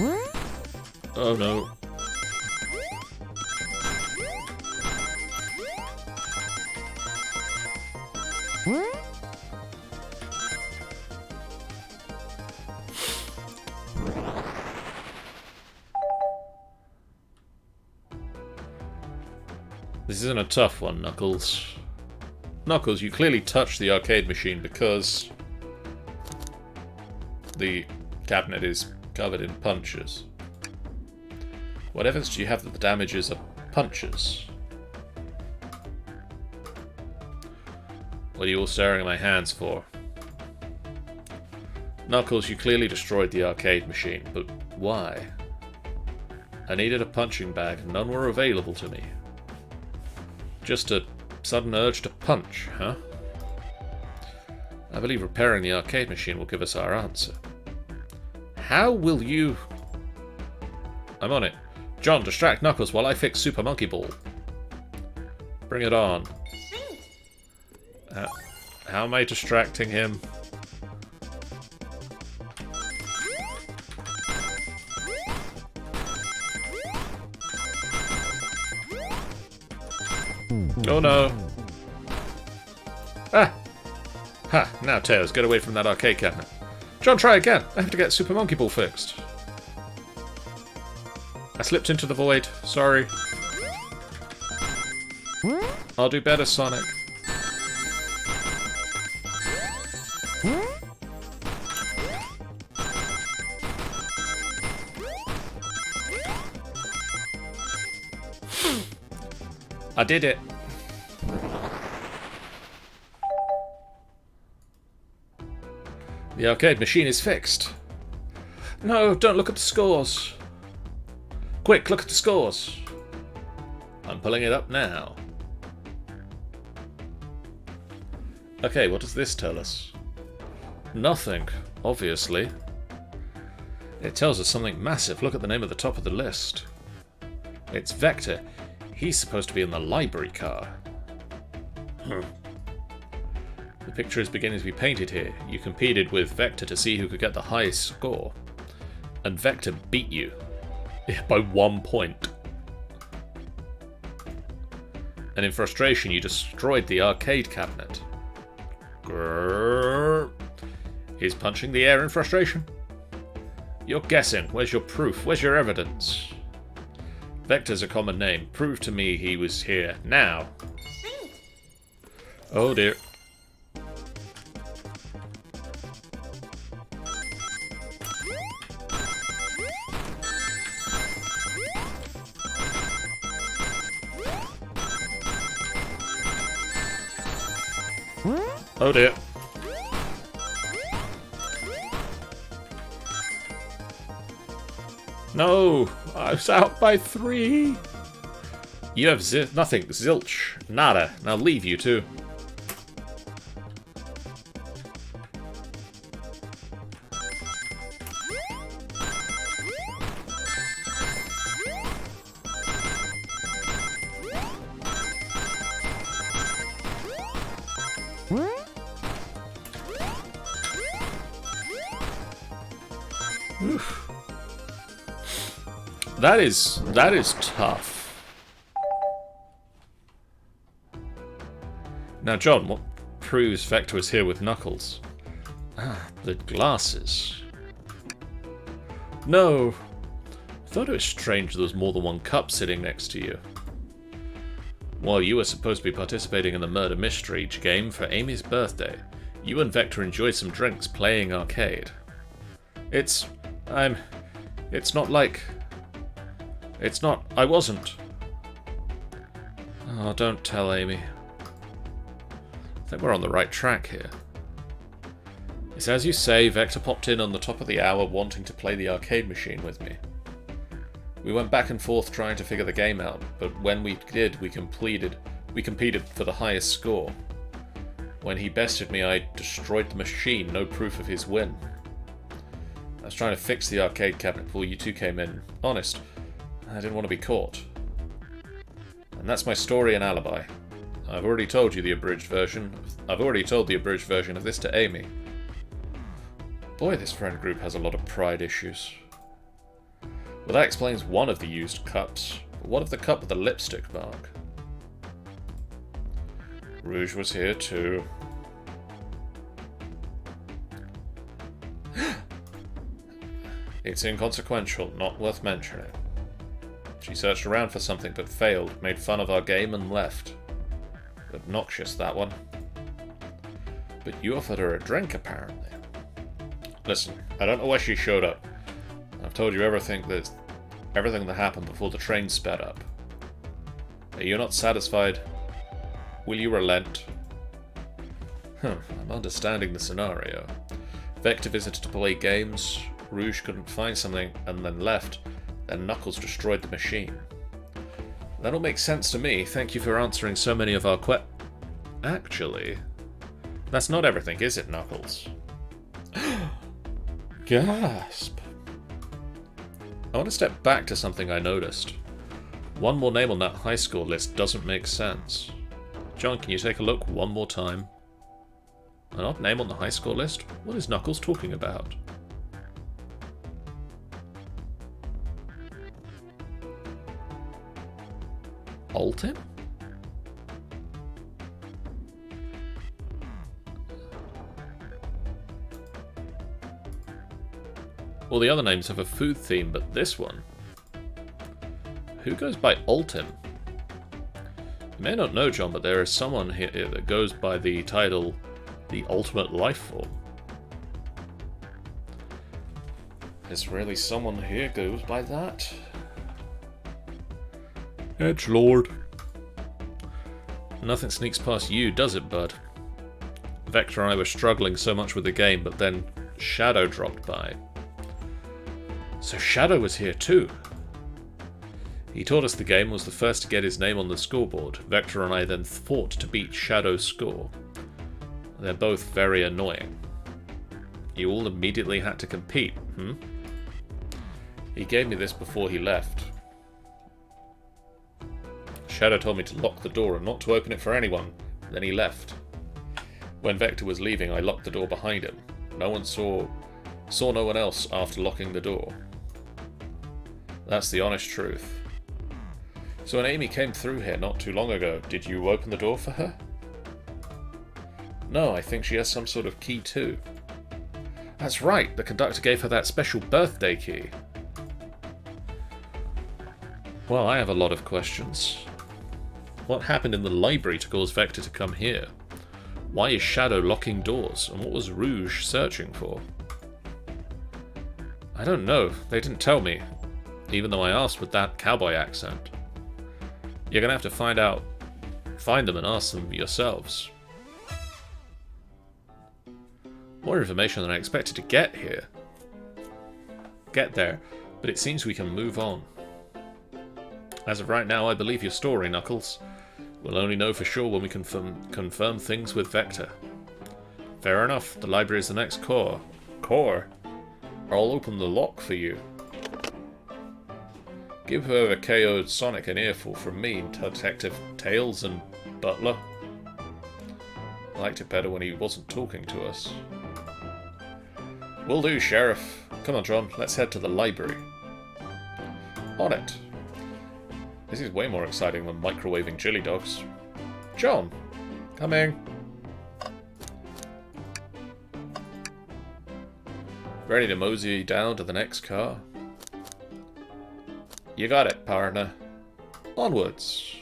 Oh no. This isn't a tough one, Knuckles. Knuckles, you clearly touched the arcade machine because the cabinet is covered in punches. What evidence do you have that the damages are punches? What are you all staring at my hands for? Knuckles, you clearly destroyed the arcade machine, but why? I needed a punching bag and none were available to me. Just a sudden urge to punch, huh? I believe repairing the arcade machine will give us our answer. How will you... I'm on it. John, distract Knuckles while I fix Super Monkey Ball. Bring it on. How am I distracting him? Oh no. Ah! Ha! Now Tails, get away from that arcade cabinet. John, try again. I have to get Super Monkey Ball fixed. I slipped into the void. Sorry. I'll do better, Sonic. I did it. The arcade machine is fixed. No, don't look at the scores. Quick, look at the scores. I'm pulling it up now. Okay, what does this tell us? Nothing, obviously. It tells us something massive. Look at the name at the top of the list. It's Vector. He's supposed to be in the library car. The picture is beginning to be painted here. You competed with Vector to see who could get the highest score. And Vector beat you. By 1 point. And in frustration, you destroyed the arcade cabinet. Grrr. He's punching the air in frustration. You're guessing. Where's your proof? Where's your evidence? Vector's a common name. Prove to me he was here. Now. Oh dear. Oh dear. No! I was out by 3! You have nothing. Zilch. Nada. Now leave, you two. Oof. That is tough. Now, John, what proves Vector is here with Knuckles? Ah, the glasses. No. I thought it was strange there was more than one cup sitting next to you. While you were supposed to be participating in the murder mystery game for Amy's birthday, you and Vector enjoyed some drinks playing arcade. It's not like... It's not... I wasn't. Oh, don't tell Amy. I think we're on the right track here. It's as you say, Vector popped in on the top of the hour wanting to play the arcade machine with me. We went back and forth trying to figure the game out, but when we did, we competed for the highest score. When he bested me, I destroyed the machine, no proof of his win. I was trying to fix the arcade cabinet before you two came in. Honest, I didn't want to be caught. And that's my story and alibi. I've already told you the abridged version. I've already told the abridged version of this to Amy. Boy, this friend group has a lot of pride issues. But that explains one of the used cups. But what of the cup with the lipstick mark? Rouge was here too. It's inconsequential, not worth mentioning. She searched around for something but failed, made fun of our game and left. Obnoxious, that one. But you offered her a drink, apparently. Listen, I don't know why she showed up. I've told you everything that happened before the train sped up. Are you not satisfied? Will you relent? I'm understanding the scenario. Vector visited to play games, Rouge couldn't find something and then left, then Knuckles destroyed the machine. That'll make sense to me. Thank you for answering so many of our Actually, that's not everything, is it, Knuckles? Gasp. I want to step back to something I noticed. One more name on that high score list doesn't make sense. John, can you take a look one more time? An odd name on the high score list? What is Knuckles talking about? Alton? All the other names have a food theme, but this one? Who goes by Alton? You may not know, John, but there is someone here that goes by the title The Ultimate Life Form. Is really someone here goes by that? Edgelord. Nothing sneaks past you, does it, bud? Vector and I were struggling so much with the game, but then Shadow dropped by. So Shadow was here too. He taught us the game, was the first to get his name on the scoreboard. Vector and I then fought to beat Shadow's score. They're both very annoying. You all immediately had to compete, He gave me this before he left. Shadow told me to lock the door and not to open it for anyone. Then he left. When Vector was leaving, I locked the door behind him. No one saw no one else after locking the door. That's the honest truth. So when Amy came through here not too long ago, did you open the door for her? No, I think she has some sort of key too. That's right, the conductor gave her that special birthday key. Well, I have a lot of questions. What happened in the library to cause Vector to come here? Why is Shadow locking doors? And what was Rouge searching for? I don't know. They didn't tell me. Even though I asked with that cowboy accent. You're gonna have to find them and ask them yourselves. More information than I expected to get there, but it seems we can move on. As of right now, I believe your story, Knuckles. We'll only know for sure when we confirm things with Vector. Fair enough, the library is the next core. Core? I'll open the lock for you. Give whoever KO'd Sonic an earful from me, Detective Tails and Butler. I liked it better when he wasn't talking to us. Will do, Sheriff. Come on, John, let's head to the library. On it. This is way more exciting than microwaving chili dogs. John, coming. Ready to mosey down to the next car? You got it, partner. Onwards.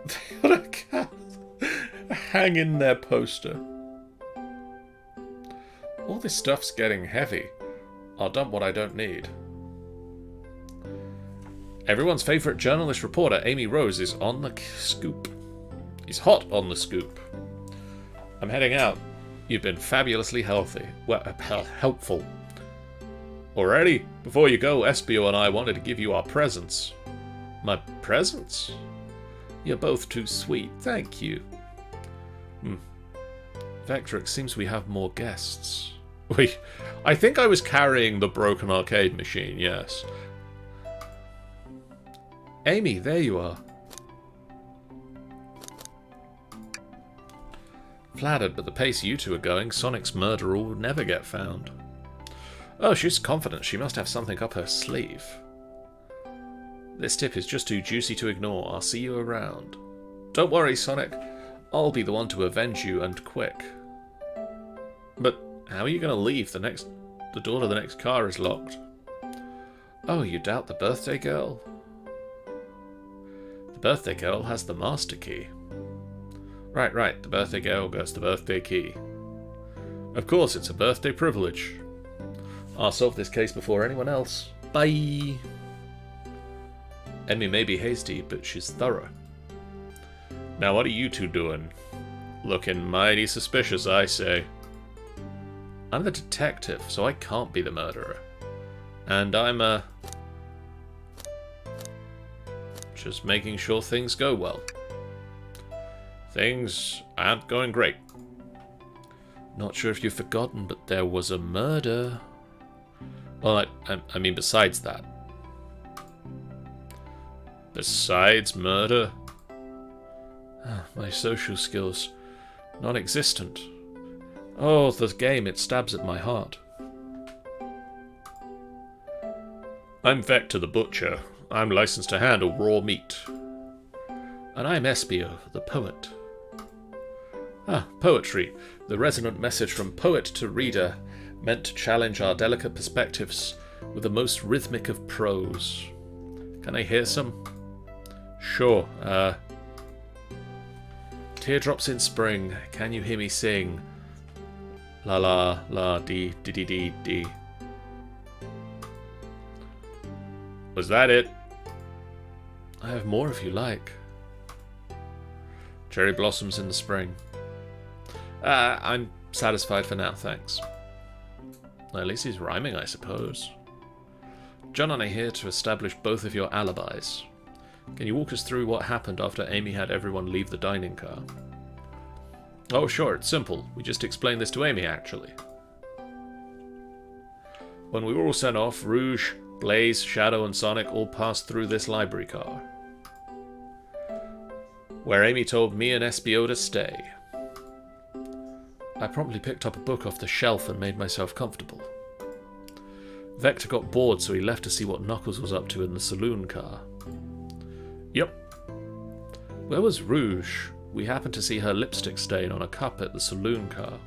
They got a cat hang in their poster. All this stuff's getting heavy. I'll dump what I don't need. Everyone's favourite journalist reporter, Amy Rose, is on the scoop. He's hot on the scoop. I'm heading out. You've been fabulously healthy. Well, helpful. Already? Before you go, Espio and I wanted to give you our presents. My presents? You're both too sweet. Thank you. Vector, it seems we have more guests. Wait, I think I was carrying the broken arcade machine, yes. Amy, there you are. flattered, but the pace you two are going, Sonic's murderer will never get found. Oh, she's confident. She must have something up her sleeve. This tip is just too juicy to ignore. I'll see you around. Don't worry, Sonic. I'll be the one to avenge you, and quick. But how are you going to leave? The door to the next car is locked. Oh, you doubt the birthday girl? The birthday girl has the master key. Right. The birthday girl gets the birthday key. Of course, it's a birthday privilege. I'll solve this case before anyone else. Bye! Emmy may be hasty, but she's thorough. Now what are you two doing? Looking mighty suspicious, I say. I'm the detective, so I can't be the murderer. And I'm, just making sure things go well. Things aren't going great. Not sure if you've forgotten, but there was a murder. Well, I mean besides that. Besides murder? My social skills, non-existent. Oh, the game, it stabs at my heart. I'm Vector the Butcher. I'm licensed to handle raw meat. And I'm Espio, the Poet. Poetry. The resonant message from poet to reader, meant to challenge our delicate perspectives with the most rhythmic of prose. Can I hear some? Sure, Teardrops in spring, can you hear me sing? La la la dee dee dee dee dee. Was that it? I have more if you like. Cherry blossoms in the spring. I'm satisfied for now, thanks. At least he's rhyming, I suppose. John and I are here to establish both of your alibis. Can you walk us through what happened after Amy had everyone leave the dining car? Oh, sure, it's simple. We just explained this to Amy, actually. When we were all sent off, Rouge, Blaze, Shadow, and Sonic all passed through this library car, where Amy told me and Espio to stay. I promptly picked up a book off the shelf and made myself comfortable. Vector got bored, so he left to see what Knuckles was up to in the saloon car. Yep. Where was Rouge? We happened to see her lipstick stain on a cup at the saloon car.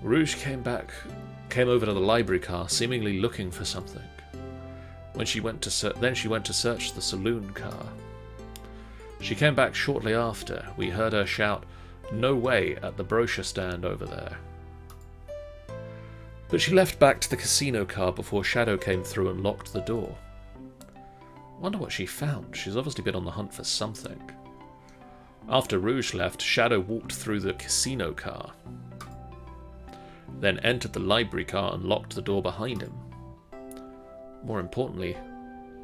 Rouge came over to the library car, seemingly looking for something. Then she went to search the saloon car. She came back shortly after. We heard her shout, "No way," at the brochure stand over there. But she left back to the casino car before Shadow came through and locked the door. Wonder what she found. She's obviously been on the hunt for something. After Rouge left, Shadow walked through the casino car, then entered the library car and locked the door behind him. More importantly,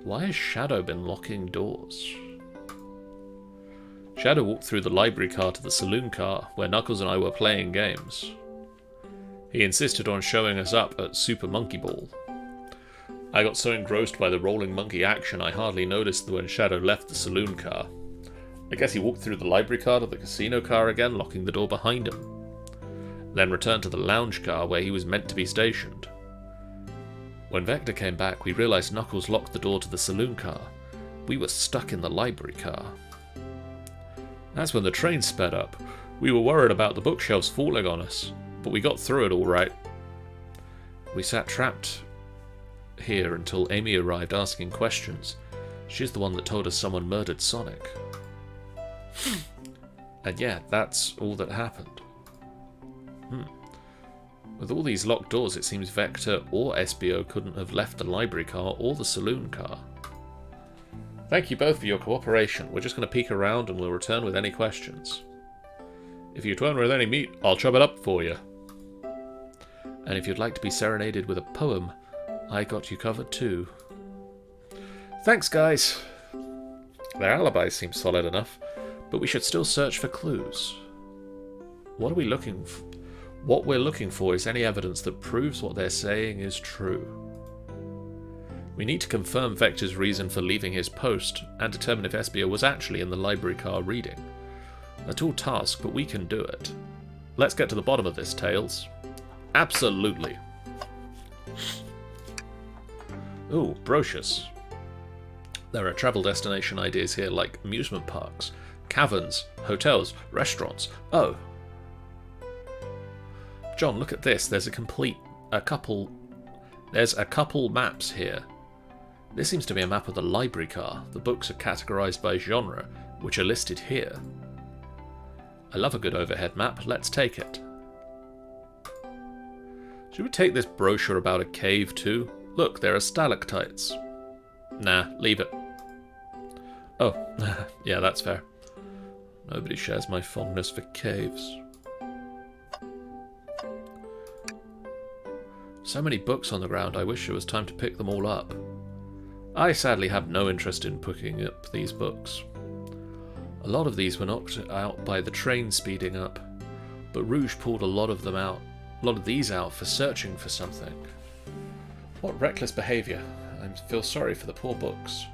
why has Shadow been locking doors? Shadow walked through the library car to the saloon car, where Knuckles and I were playing games. He insisted on showing us up at Super Monkey Ball. I got so engrossed by the rolling monkey action I hardly noticed when Shadow left the saloon car. I guess he walked through the library car to the casino car again, locking the door behind him. Then returned to the lounge car where he was meant to be stationed. When Vector came back, we realized Knuckles locked the door to the saloon car. We were stuck in the library car. That's when the train sped up. We were worried about the bookshelves falling on us, but we got through it all right. We sat trapped here until Amy arrived asking questions. She's the one that told us someone murdered Sonic. And yeah, that's all that happened. With all these locked doors, it seems Vector or Espio couldn't have left the library car or the saloon car. Thank you both for your cooperation. We're just going to peek around and we'll return with any questions. If you return with any meat, I'll chop it up for you. And if you'd like to be serenaded with a poem, I got you covered too. Thanks, guys. Their alibis seem solid enough, but we should still search for clues. What we're looking for is any evidence that proves what they're saying is true. We need to confirm Vector's reason for leaving his post and determine if Espio was actually in the library car reading. A tall task, but we can do it. Let's get to the bottom of this, Tails. Absolutely. Ooh, brochures. There are travel destination ideas here like amusement parks, caverns, hotels, restaurants. Oh. John, look at this. There's a couple maps here. This seems to be a map of the library car. The books are categorized by genre, which are listed here. I love a good overhead map. Let's take it. Should we take this brochure about a cave too? Look, there are stalactites. Nah, leave it. Oh, yeah, that's fair. Nobody shares my fondness for caves. So many books on the ground, I wish there was time to pick them all up. I sadly have no interest in picking up these books. A lot of these were knocked out by the train speeding up, but Rouge pulled a lot of these out for searching for something. What reckless behaviour. I feel sorry for the poor books.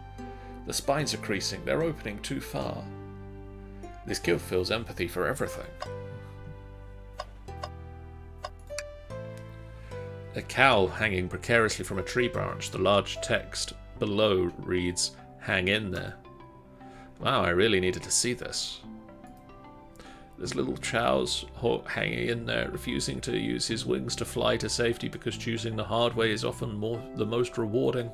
The spines are creasing, they're opening too far. This guild feels empathy for everything. A cow hanging precariously from a tree branch. The large text below reads, "Hang in there." Wow, I really needed to see this. There's little Chow's hanging in there, refusing to use his wings to fly to safety because choosing the hard way is often the most rewarding.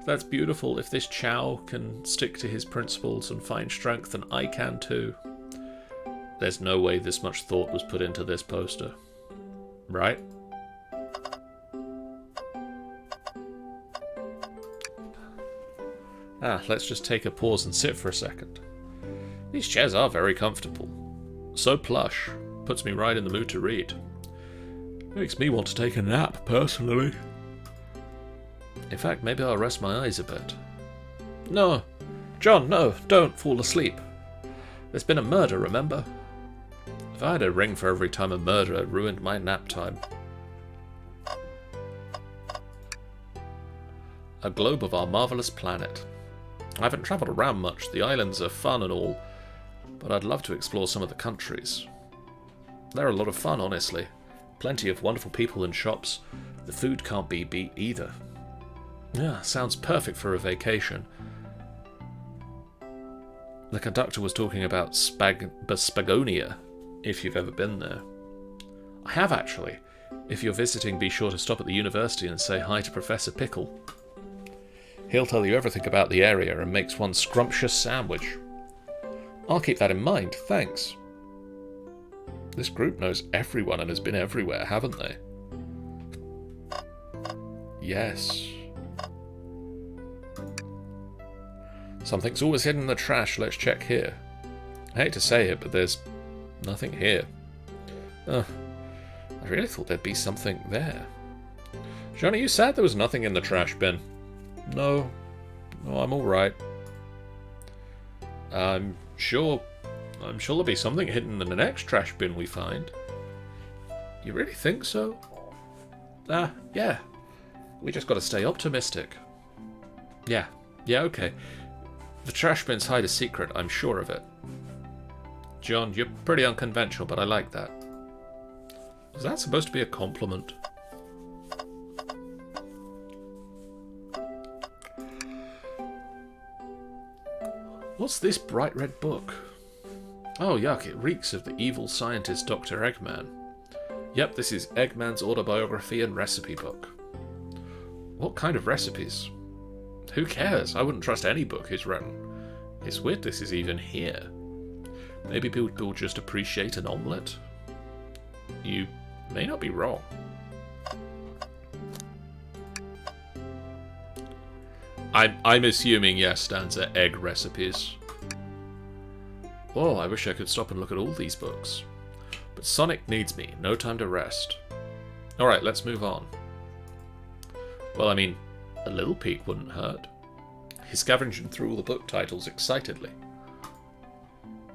That's beautiful. If this Chow can stick to his principles and find strength, then I can too. There's no way this much thought was put into this poster. Right? Let's just take a pause and sit for a second. These chairs are very comfortable. So plush. Puts me right in the mood to read. Makes me want to take a nap, personally. In fact, maybe I'll rest my eyes a bit. No. John, no. Don't fall asleep. There's been a murder, remember? If I had a ring for every time a murderer ruined my nap time. A globe of our marvellous planet. I haven't travelled around much. The islands are fun and all, but I'd love to explore some of the countries. They're a lot of fun, honestly. Plenty of wonderful people and shops. The food can't be beat either. Yeah, sounds perfect for a vacation. The conductor was talking about Spagonia, if you've ever been there. I have, actually. If you're visiting, be sure to stop at the university and say hi to Professor Pickle. He'll tell you everything about the area and makes one scrumptious sandwich. I'll keep that in mind, thanks. This group knows everyone and has been everywhere, haven't they? Yes. Something's always hidden in the trash, let's check here. I hate to say it, but there's nothing here. I really thought there'd be something there. Johnny, you said there was nothing in the trash bin. No, I'm alright. I'm sure there'll be something hidden in the next trash bin we find. You really think so? Yeah. We just gotta stay optimistic. Yeah, okay. The trash bins hide a secret, I'm sure of it. John, you're pretty unconventional, but I like that. Was that supposed to be a compliment? What's this bright red book? Oh, yuck, it reeks of the evil scientist Dr. Eggman. Yep, this is Eggman's autobiography and recipe book. What kind of recipes? Who cares? I wouldn't trust any book he's written. It's weird this is even here. Maybe people just appreciate an omelette? You may not be wrong. I'm assuming, yes, stands at egg recipes. Oh, I wish I could stop and look at all these books. But Sonic needs me. No time to rest. Alright, let's move on. Well, I mean, a little peek wouldn't hurt. He's scavenging through all the book titles excitedly.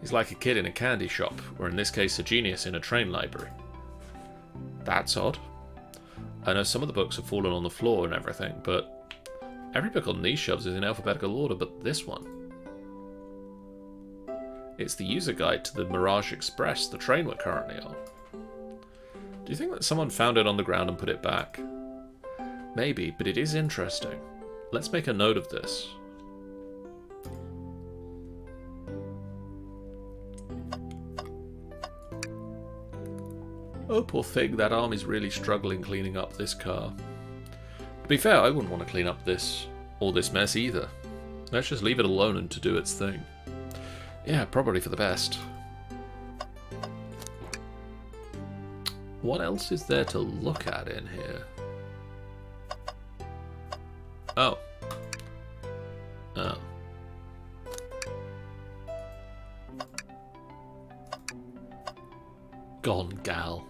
He's like a kid in a candy shop, or in this case, a genius in a train library. That's odd. I know some of the books have fallen on the floor and everything, but every book on these shelves is in alphabetical order, but this one. It's the user guide to the Mirage Express, the train we're currently on. Do you think that someone found it on the ground and put it back? Maybe, but it is interesting. Let's make a note of this. Oh, poor thing, that arm is really struggling cleaning up this car. To be fair, I wouldn't want to clean up all this mess either. Let's just leave it alone and to do its thing. Yeah, probably for the best. What else is there to look at in here? Oh. Oh. Gone, gal.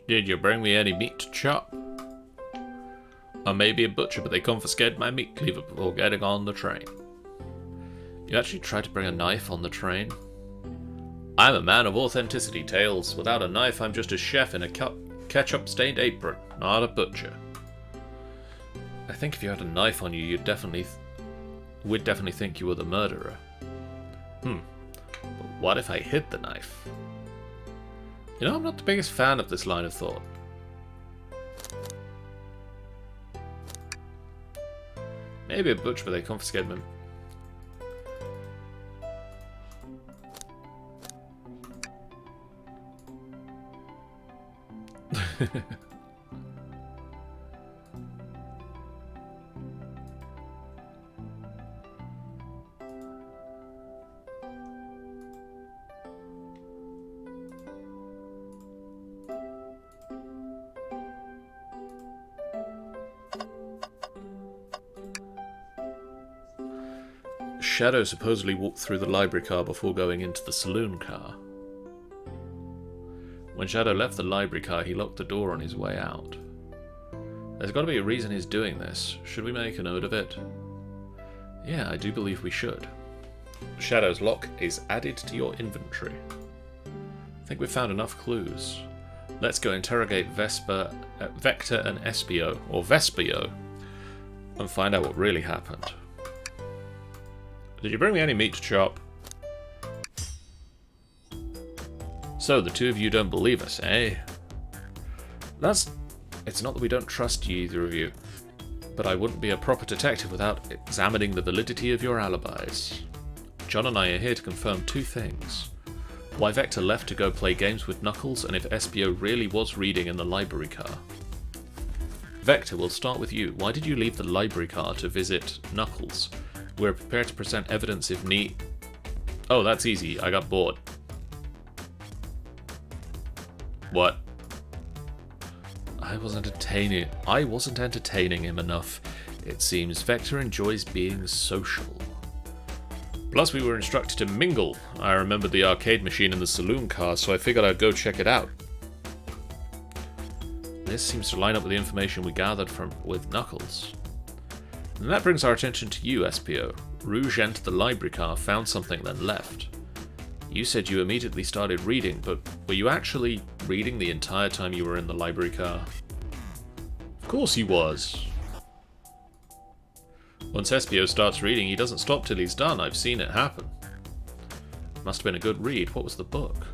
Did you bring me any meat to chop? I may be a butcher, but they confiscated my meat cleaver before getting on the train. You actually tried to bring a knife on the train? I'm a man of authenticity, Tails. Without a knife, I'm just a chef in a ketchup-stained apron, not a butcher. I think if you had a knife on you, we'd definitely think you were the murderer. But what if I hid the knife? You know, I'm not the biggest fan of this line of thought. Maybe a butcher, but they confiscated him. Shadow supposedly walked through the library car before going into the saloon car. When Shadow left the library car, he locked the door on his way out. There's got to be a reason he's doing this. Should we make a note of it? Yeah, I do believe we should. Shadow's lock is added to your inventory. I think we've found enough clues. Let's go interrogate Vector and Espio, or Vespio, and find out what really happened. Did you bring me any meat to chop? So, the two of you don't believe us, eh? It's not that we don't trust you, either of you, but I wouldn't be a proper detective without examining the validity of your alibis. John and I are here to confirm two things. Why Vector left to go play games with Knuckles, and if Espio really was reading in the library car. Vector, we'll start with you. Why did you leave the library car to visit Knuckles? We're prepared to present evidence if need... Oh, that's easy. I got bored. What? I wasn't entertaining him enough. It seems Vector enjoys being social. Plus, we were instructed to mingle. I remembered the arcade machine in the saloon car, so I figured I'd go check it out. This seems to line up with the information we gathered with Knuckles. And that brings our attention to you, Espio. Rouge entered the library car, found something, then left. You said you immediately started reading, but were you actually reading the entire time you were in the library car? Of course he was. Once Espio starts reading, he doesn't stop till he's done. I've seen it happen. Must have been a good read. What was the book?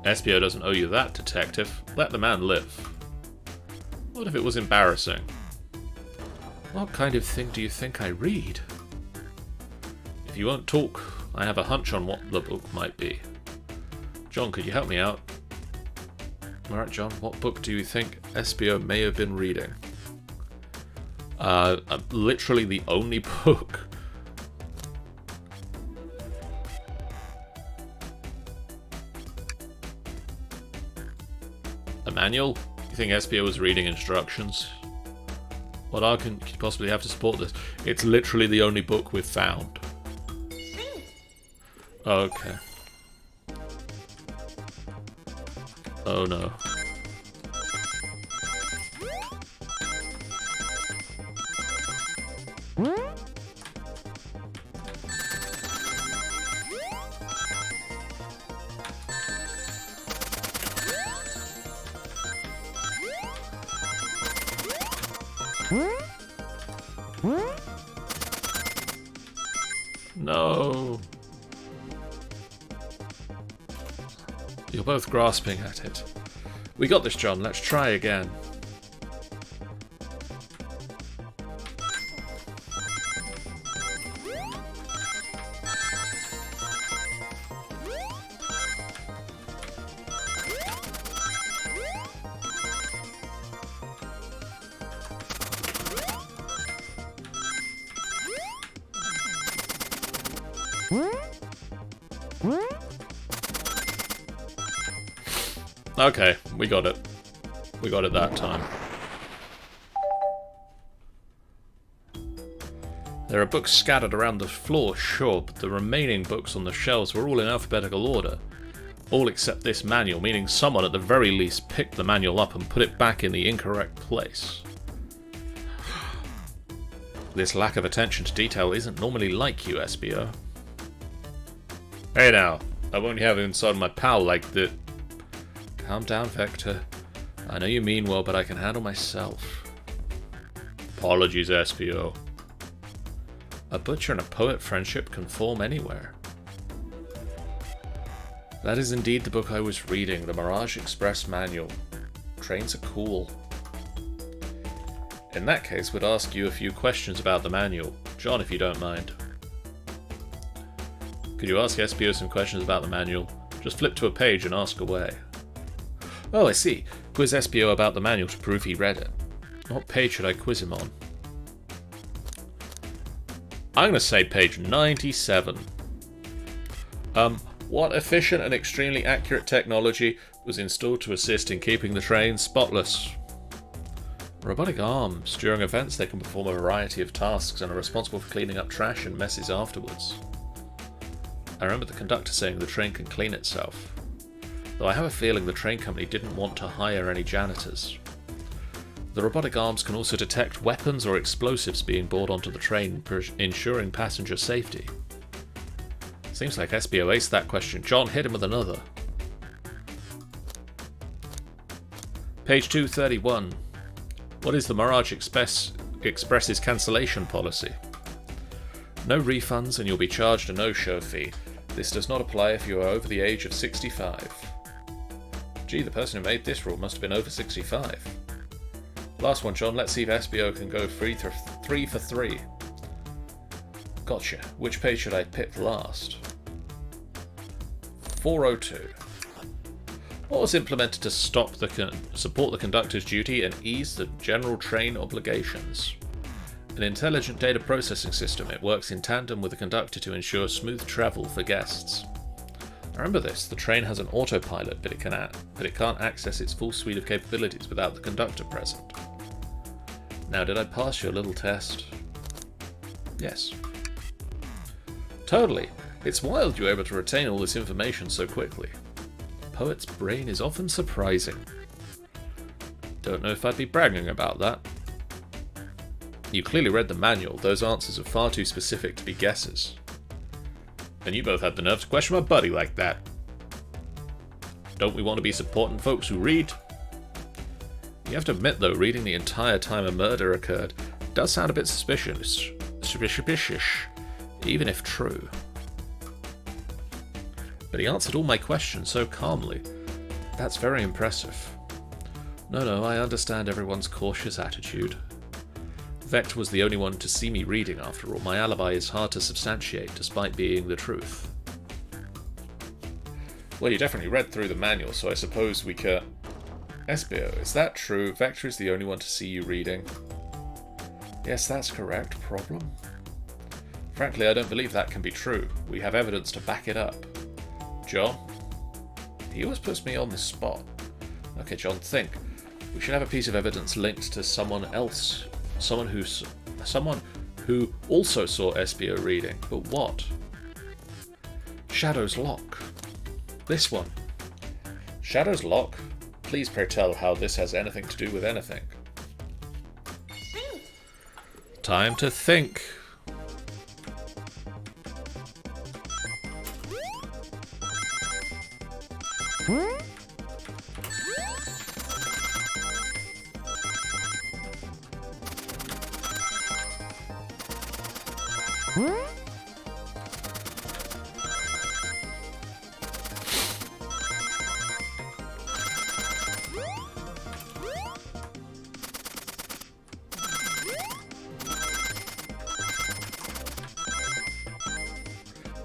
Espio doesn't owe you that, detective. Let the man live. What if it was embarrassing? What kind of thing do you think I read? If you won't talk, I have a hunch on what the book might be. John, could you help me out? Alright, John, what book do you think Espio may have been reading? Literally the only book. A manual? You think Espio was reading instructions? What argument could you possibly have to support this? It's literally the only book we've found. Okay. Oh no. No. You're both grasping at it. We got this, John. Let's try again. Okay, we got it. We got it that time. There are books scattered around the floor, sure, but the remaining books on the shelves were all in alphabetical order. All except this manual, meaning someone at the very least picked the manual up and put it back in the incorrect place. This lack of attention to detail isn't normally like you, SBO. Hey now, I won't have inside my pal like that. Calm down, Vector. I know you mean well, but I can handle myself. Apologies, SBO. A butcher and a poet friendship can form anywhere. That is indeed the book I was reading, the Mirage Express Manual. Trains are cool. In that case, we'd ask you a few questions about the manual. John, if you don't mind. Could you ask SBO some questions about the manual? Just flip to a page and ask away. Oh, I see. Quiz SBO about the manual to prove he read it. What page should I quiz him on? I'm going to say page 97. What efficient and extremely accurate technology was installed to assist in keeping the train spotless? Robotic arms. During events, they can perform a variety of tasks and are responsible for cleaning up trash and messes afterwards. I remember the conductor saying the train can clean itself. Though I have a feeling the train company didn't want to hire any janitors. The robotic arms can also detect weapons or explosives being brought onto the train, ensuring passenger safety. Seems like SBO aced that question. John, hit him with another. Page 231. What is the Mirage Express's cancellation policy? No refunds and you'll be charged a no-show fee. This does not apply if you are over the age of 65. Gee, the person who made this rule must have been over 65. Last one, John. Let's see if SBO can go 3 for 3. Gotcha. Which page should I pick last? 402. What was implemented to support the conductor's duty and ease the general train obligations? An intelligent data processing system. It works in tandem with the conductor to ensure smooth travel for guests. I remember this. The train has an autopilot, but it can't access its full suite of capabilities without the conductor present. Now, did I pass your little test? Yes. Totally. It's wild you're able to retain all this information so quickly. A poet's brain is often surprising. Don't know if I'd be bragging about that. You clearly read the manual. Those answers are far too specific to be guesses. And you both had the nerve to question my buddy like that. Don't we want to be supporting folks who read? You have to admit, though, reading the entire time a murder occurred does sound a bit suspicious, even if true. But he answered all my questions so calmly. That's very impressive. No, I understand everyone's cautious attitude. Vect was the only one to see me reading, after all. My alibi is hard to substantiate, despite being the truth. Well, you definitely read through the manual, so I suppose we could... SBO, is that true? Vector is the only one to see you reading. Yes, that's correct. Problem? Frankly, I don't believe that can be true. We have evidence to back it up. John? He always puts me on the spot. Okay, John, think. We should have a piece of evidence linked to someone else. Someone who also saw SBO reading. But what? Shadow's lock. This one. Shadow's lock? Please pray tell how this has anything to do with anything. Time to think.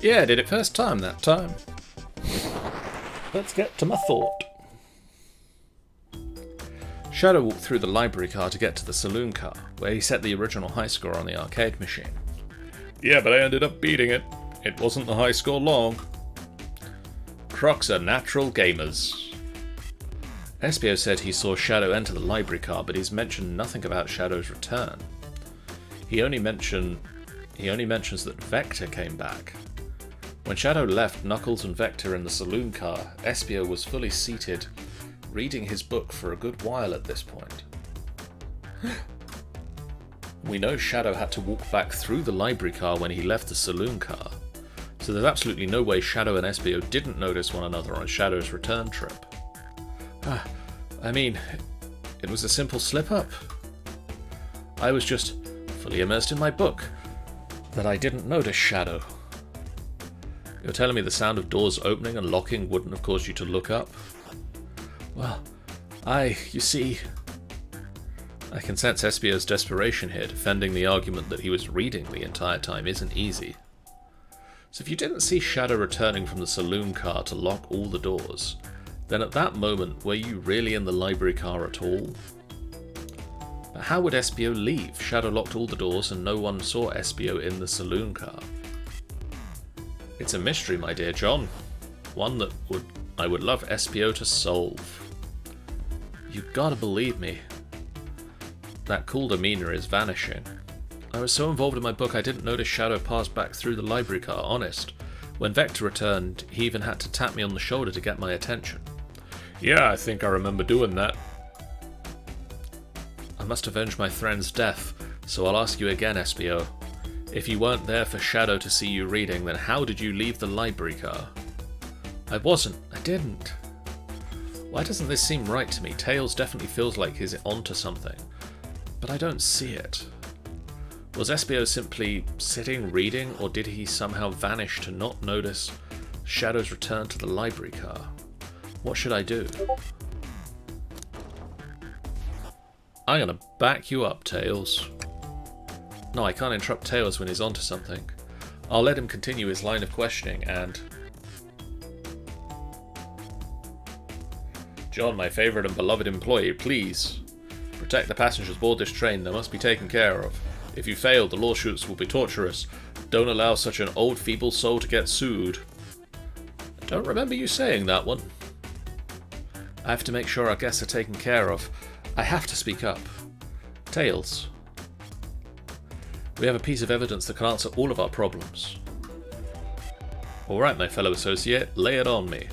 Yeah, did it first time that time. Let's get to my thought. Shadow walked through the library car to get to the saloon car, where he set the original high score on the arcade machine. Yeah, but I ended up beating it. It wasn't the high score long. Crocs are natural gamers. Espio said he saw Shadow enter the library car, but he's mentioned nothing about Shadow's return. He only mentions that Vector came back. When Shadow left Knuckles and Vector in the saloon car, Espio was fully seated, reading his book for a good while at this point. We know Shadow had to walk back through the library car when he left the saloon car, so there's absolutely no way Shadow and Espio didn't notice one another on Shadow's return trip. I mean, it was a simple slip-up. I was just fully immersed in my book that I didn't notice Shadow. You're telling me the sound of doors opening and locking wouldn't have caused you to look up? Well, you see... I can sense Espio's desperation here, defending the argument that he was reading the entire time isn't easy. So if you didn't see Shadow returning from the saloon car to lock all the doors, then at that moment, were you really in the library car at all? But how would Espio leave? Shadow locked all the doors and no one saw Espio in the saloon car. It's a mystery, my dear John. One that I would love Espio to solve. You gotta believe me. That cool demeanour is vanishing. I was so involved in my book I didn't notice Shadow pass back through the library car, honest. When Vector returned, he even had to tap me on the shoulder to get my attention. Yeah, I think I remember doing that. I must avenge my friend's death, so I'll ask you again, Espio. If you weren't there for Shadow to see you reading, then how did you leave the library car? I didn't. Why doesn't this seem right to me? Tails definitely feels like he's onto something, but I don't see it. Was Espio simply sitting reading, or did he somehow vanish to not notice Shadow's return to the library car? What should I do? I'm gonna back you up, Tails. No, I can't interrupt Tails when he's onto something. I'll let him continue his line of questioning and... John, my favourite and beloved employee, please. Protect the passengers aboard this train. They must be taken care of. If you fail, the lawsuits will be torturous. Don't allow such an old, feeble soul to get sued. I don't remember you saying that one. I have to make sure our guests are taken care of. I have to speak up. Tails. We have a piece of evidence that can answer all of our problems. Alright, my fellow associate, lay it on me.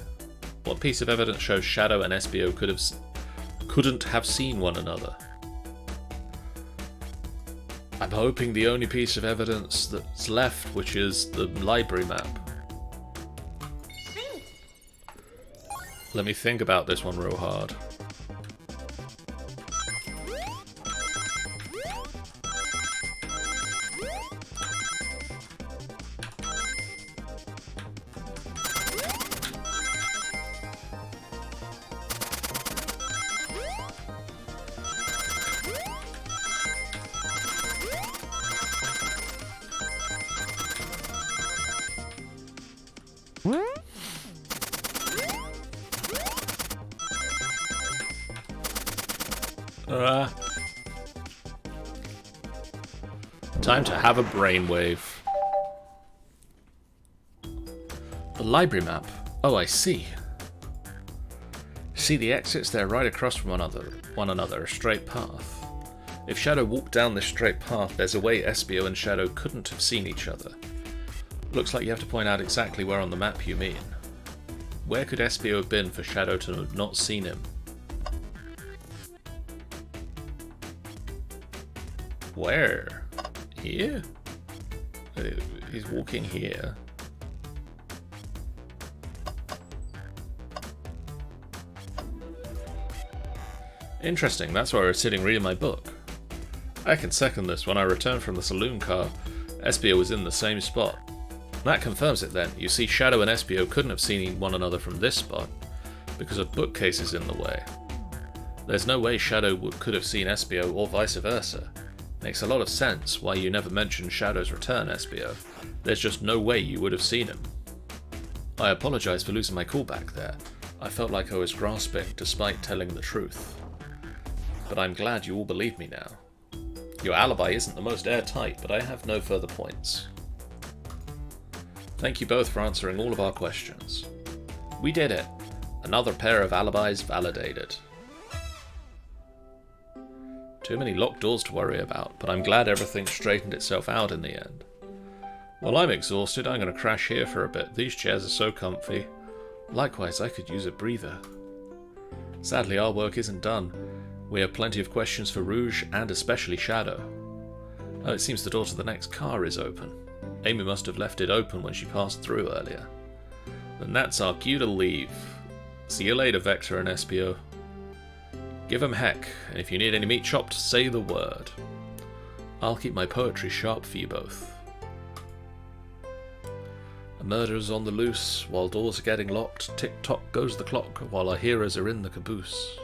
What piece of evidence shows Shadow and Espio couldn't have seen one another? I'm hoping the only piece of evidence that's left, which is the library map. Let me think about this one real hard. Time to have a brainwave. The library map. Oh, I see. See the exits? They're right across from one another, a straight path. If Shadow walked down this straight path, there's a way Espio and Shadow couldn't have seen each other. Looks like you have to point out exactly where on the map you mean. Where could Espio have been for Shadow to have not seen him? Where? Here? He's walking here. Interesting, that's where I was sitting reading my book. I can second this. When I returned from the saloon car, Espio was in the same spot. That confirms it then. You see, Shadow and Espio couldn't have seen one another from this spot, because a bookcase is in the way. There's no way Shadow could have seen Espio, or vice versa. Makes a lot of sense why you never mentioned Shadow's return, Espio. There's just no way you would have seen him. I apologise for losing my cool back there. I felt like I was grasping, despite telling the truth. But I'm glad you all believe me now. Your alibi isn't the most airtight, but I have no further points. Thank you both for answering all of our questions. We did it. Another pair of alibis validated. Too many locked doors to worry about, but I'm glad everything straightened itself out in the end. Well, I'm exhausted. I'm going to crash here for a bit. These chairs are so comfy. Likewise, I could use a breather. Sadly, our work isn't done. We have plenty of questions for Rouge, and especially Shadow. Oh, it seems the door to the next car is open. Amy must have left it open when she passed through earlier. Then that's our cue to leave. See you later, Vector and Espio. Give 'em heck, and if you need any meat chopped, say the word. I'll keep my poetry sharp for you both. A murder's on the loose, while doors are getting locked. Tick-tock goes the clock, while our heroes are in the caboose.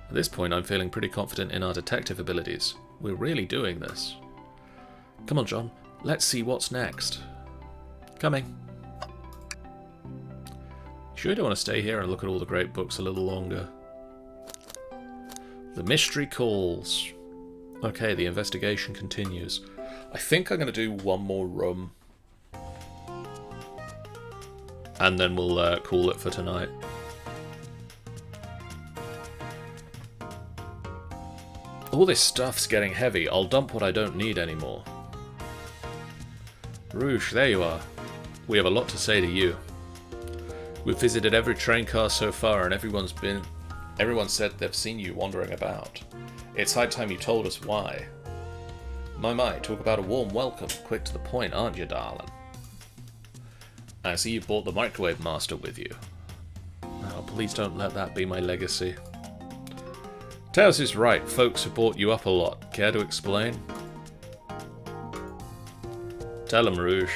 At this point, I'm feeling pretty confident in our detective abilities. We're really doing this. Come on, John. Let's see what's next. Coming. Sure you don't want to stay here and look at all the great books a little longer? The mystery calls. Okay, the investigation continues. I think I'm going to do one more room. And then we'll call it for tonight. All this stuff's getting heavy. I'll dump what I don't need anymore. Rouge, there you are. We have a lot to say to you. We've visited every train car so far, and everyone said they've seen you wandering about. It's high time you told us why. My, talk about a warm welcome. Quick to the point, aren't you, darling? I see you brought the Microwave Master with you. Oh, please don't let that be my legacy. Tails is right. Folks have brought you up a lot. Care to explain? Tell him, Rouge.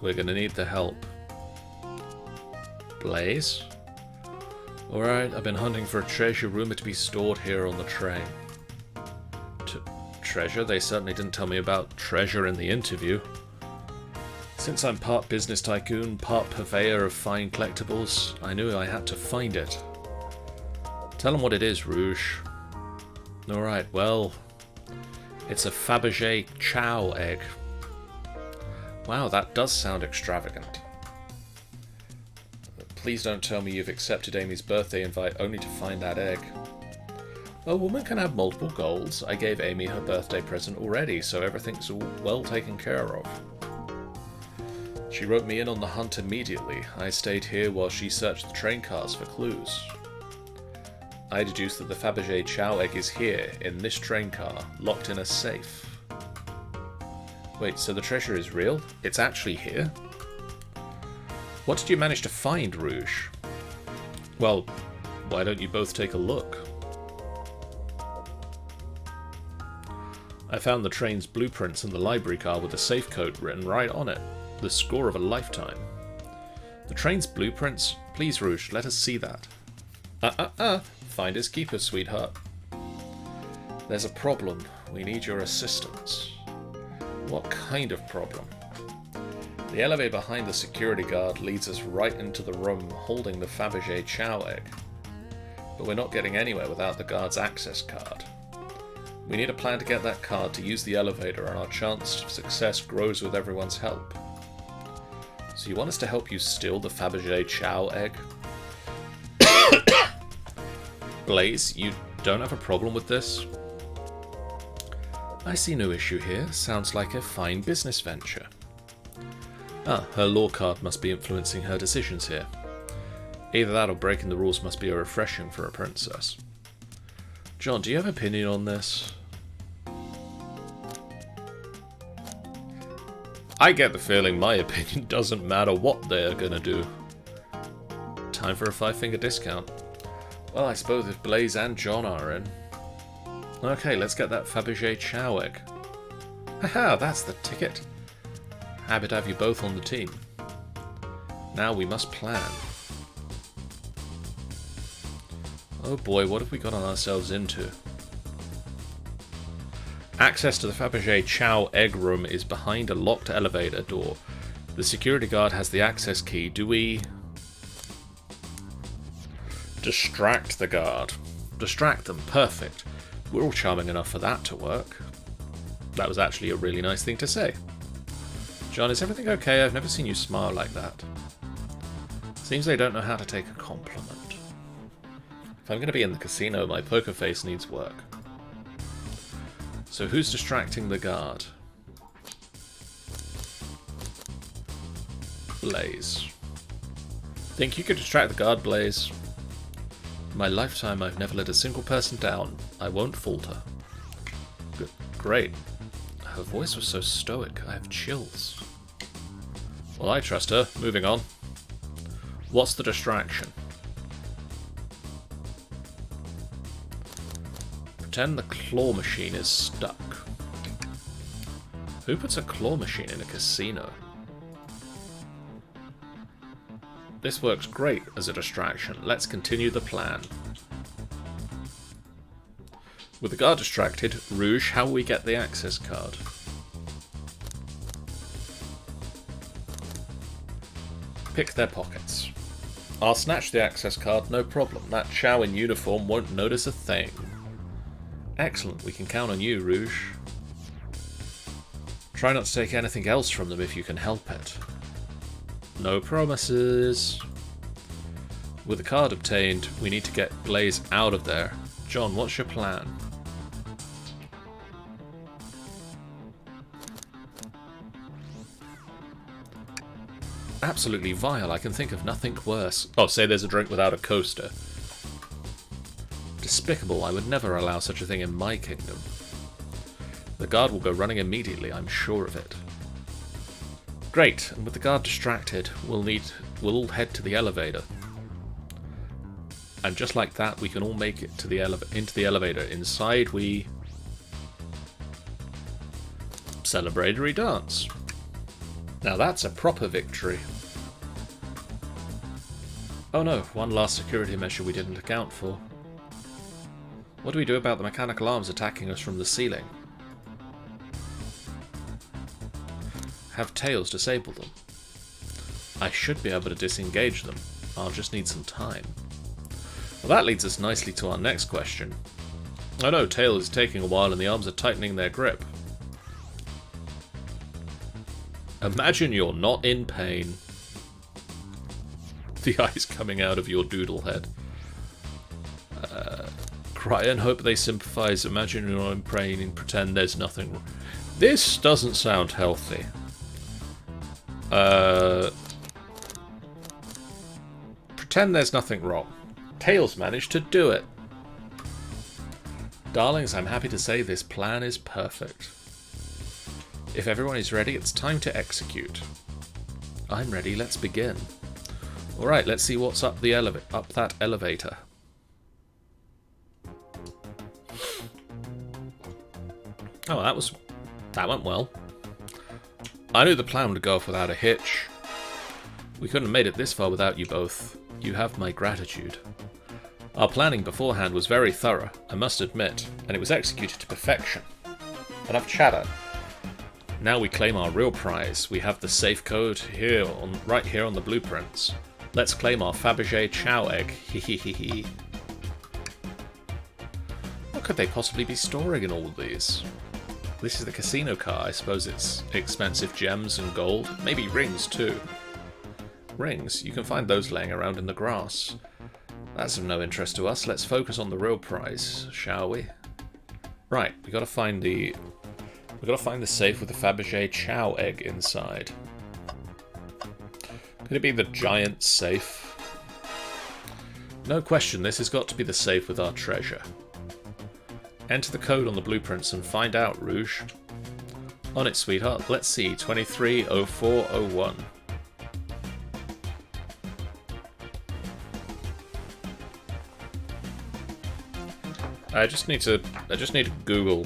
We're gonna need the help. Blaze? Alright, I've been hunting for a treasure rumored to be stored here on the train. Treasure? They certainly didn't tell me about treasure in the interview. Since I'm part business tycoon, part purveyor of fine collectibles, I knew I had to find it. Tell them what it is, Rouge. Alright, well, it's a Fabergé Chow egg. Wow, that does sound extravagant. Please don't tell me you've accepted Amy's birthday invite only to find that egg. A woman can have multiple goals. I gave Amy her birthday present already, so everything's all well taken care of. She wrote me in on the hunt immediately. I stayed here while she searched the train cars for clues. I deduced that the Fabergé Chow egg is here, in this train car, locked in a safe. Wait, so the treasure is real? It's actually here? What did you manage to find, Rouge? Well, why don't you both take a look? I found the train's blueprints in the library car with the safe code written right on it. The score of a lifetime. The train's blueprints? Please, Rouge, let us see that. Finders keepers, sweetheart. There's a problem. We need your assistance. What kind of problem? The elevator behind the security guard leads us right into the room holding the Fabergé Chow egg. But we're not getting anywhere without the guard's access card. We need a plan to get that card to use the elevator, and our chance of success grows with everyone's help. So you want us to help you steal the Fabergé Chow egg? Blaze, you don't have a problem with this? I see no issue here. Sounds like a fine business venture. Her law card must be influencing her decisions here. Either that or breaking the rules must be refreshing for a princess. John, do you have an opinion on this? I get the feeling my opinion doesn't matter what they're gonna do. Time for a 5-finger discount. Well, I suppose if Blaze and John are in. Okay, let's get that Fabergé Chow egg. Haha, that's the ticket. Happy to have you both on the team. Now we must plan. Oh boy, what have we gotten ourselves into? Access to the Fabergé Chow egg room is behind a locked elevator door. The security guard has the access key. Do we... distract the guard? Distract them. Perfect. We're all charming enough for that to work. That was actually a really nice thing to say. John, is everything okay? I've never seen you smile like that. Seems they don't know how to take a compliment. If I'm going to be in the casino, my poker face needs work. So who's distracting the guard? Blaze. Think you could distract the guard, Blaze? In my lifetime, I've never let a single person down. I won't falter. Great. Her voice was so stoic, I have chills. Well, I trust her. Moving on. What's the distraction? Pretend the claw machine is stuck. Who puts a claw machine in a casino? This works great as a distraction. Let's continue the plan. With the guard distracted, Rouge, how will we get the access card? Pick their pockets. I'll snatch the access card, no problem. That Chow in uniform won't notice a thing. Excellent, we can count on you, Rouge. Try not to take anything else from them if you can help it. No promises. With the card obtained, we need to get Blaze out of there. John, what's your plan? Absolutely vile, I can think of nothing worse. Oh, say there's a drink without a coaster. Despicable, I would never allow such a thing in my kingdom. The guard will go running immediately, I'm sure of it. Great, and with the guard distracted, we'll head to the elevator. And just like that, we can all make it to into the elevator. Inside, we celebratory dance. Now that's a proper victory. Oh no, one last security measure we didn't account for. What do we do about the mechanical arms attacking us from the ceiling? Have Tails disable them. I should be able to disengage them. I'll just need some time. Well, that leads us nicely to our next question. Oh no, Tails is taking a while and the arms are tightening their grip. Imagine you're not in pain. The eyes coming out of your doodle head. Cry and hope they sympathize. Imagine you're not in pain and pretend there's nothing wrong. This doesn't sound healthy. Pretend there's nothing wrong. Tails managed to do it. Darlings, I'm happy to say this plan is perfect. If everyone is ready, it's time to execute. I'm ready, let's begin. Alright, let's see what's up that elevator. Oh, that went well. I knew the plan would go off without a hitch. We couldn't have made it this far without you both. You have my gratitude. Our planning beforehand was very thorough, I must admit, and it was executed to perfection. Enough chatter. Now we claim our real prize. We have the safe code right here on the blueprints. Let's claim our Fabergé Chow egg. Hehehehe. What could they possibly be storing in all of these? This is the casino car. I suppose it's expensive gems and gold. Maybe rings too. Rings? You can find those laying around in the grass. That's of no interest to us. Let's focus on the real prize, shall we? Right, we gotta find the safe with the Fabergé Chow egg inside. Could it be the giant safe? No question, this has got to be the safe with our treasure. Enter the code on the blueprints and find out, Rouge. On it, sweetheart. Let's see. 230401. I just need to Google.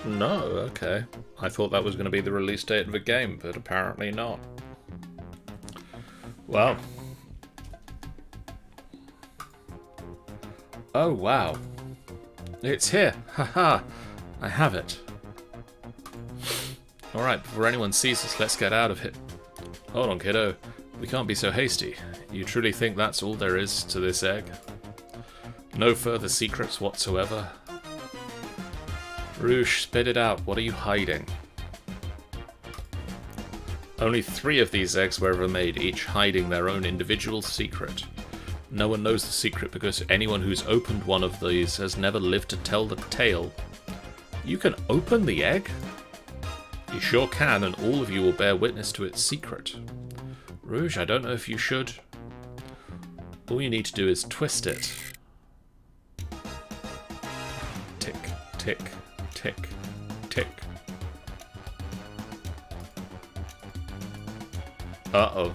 No, okay. I thought that was going to be the release date of the game, but apparently not. Well. Oh, wow. It's here. Haha. I have it. Alright, before anyone sees us, let's get out of here. Hold on, kiddo. We can't be so hasty. You truly think that's all there is to this egg? No further secrets whatsoever? Rouge, spit it out. What are you hiding? Only 3 of these eggs were ever made, each hiding their own individual secret. No one knows the secret because anyone who's opened one of these has never lived to tell the tale. You can open the egg? You sure can, and all of you will bear witness to its secret. Rouge, I don't know if you should. All you need to do is twist it. Tick, tick, tick, tick. Uh-oh.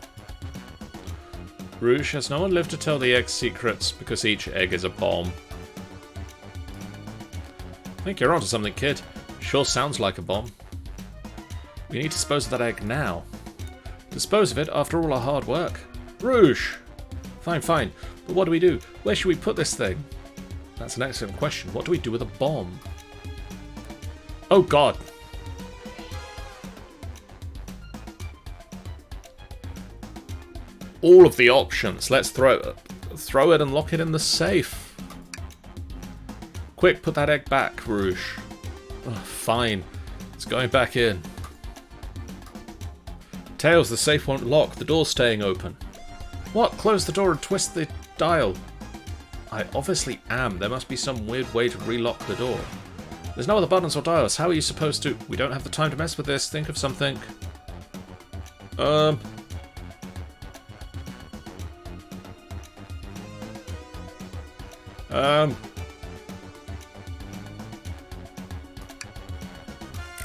Rouge, has no one lived to tell the egg's secrets because each egg is a bomb? I think you're onto something, kid. Sure sounds like a bomb. We need to dispose of that egg now. Dispose of it after all our hard work? Rouge! Fine, fine. But what do we do? Where should we put this thing? That's an excellent question. What do we do with a bomb? Oh god! All of the options. Let's throw it and lock it in the safe. Quick, put that egg back, Rouge. Oh, fine. It's going back in. Tails, the safe won't lock. The door's staying open. What? Close the door and twist the dial. I obviously am. There must be some weird way to relock the door. There's no other buttons or dials. How are you supposed to... We don't have the time to mess with this. Think of something.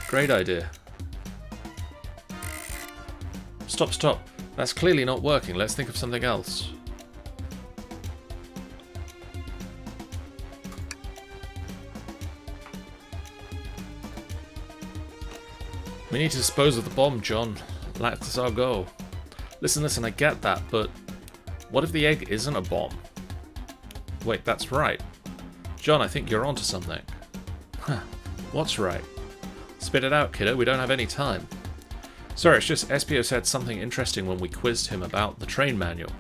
Great idea. Stop, stop. That's clearly not working. Let's think of something else. We need to dispose of the bomb, John. That's our goal. Listen, I get that, but what if the egg isn't a bomb? Wait, that's right. John, I think you're onto something. Huh. What's right? Spit it out, kiddo. We don't have any time. Sorry, it's just Espio said something interesting when we quizzed him about the train manual.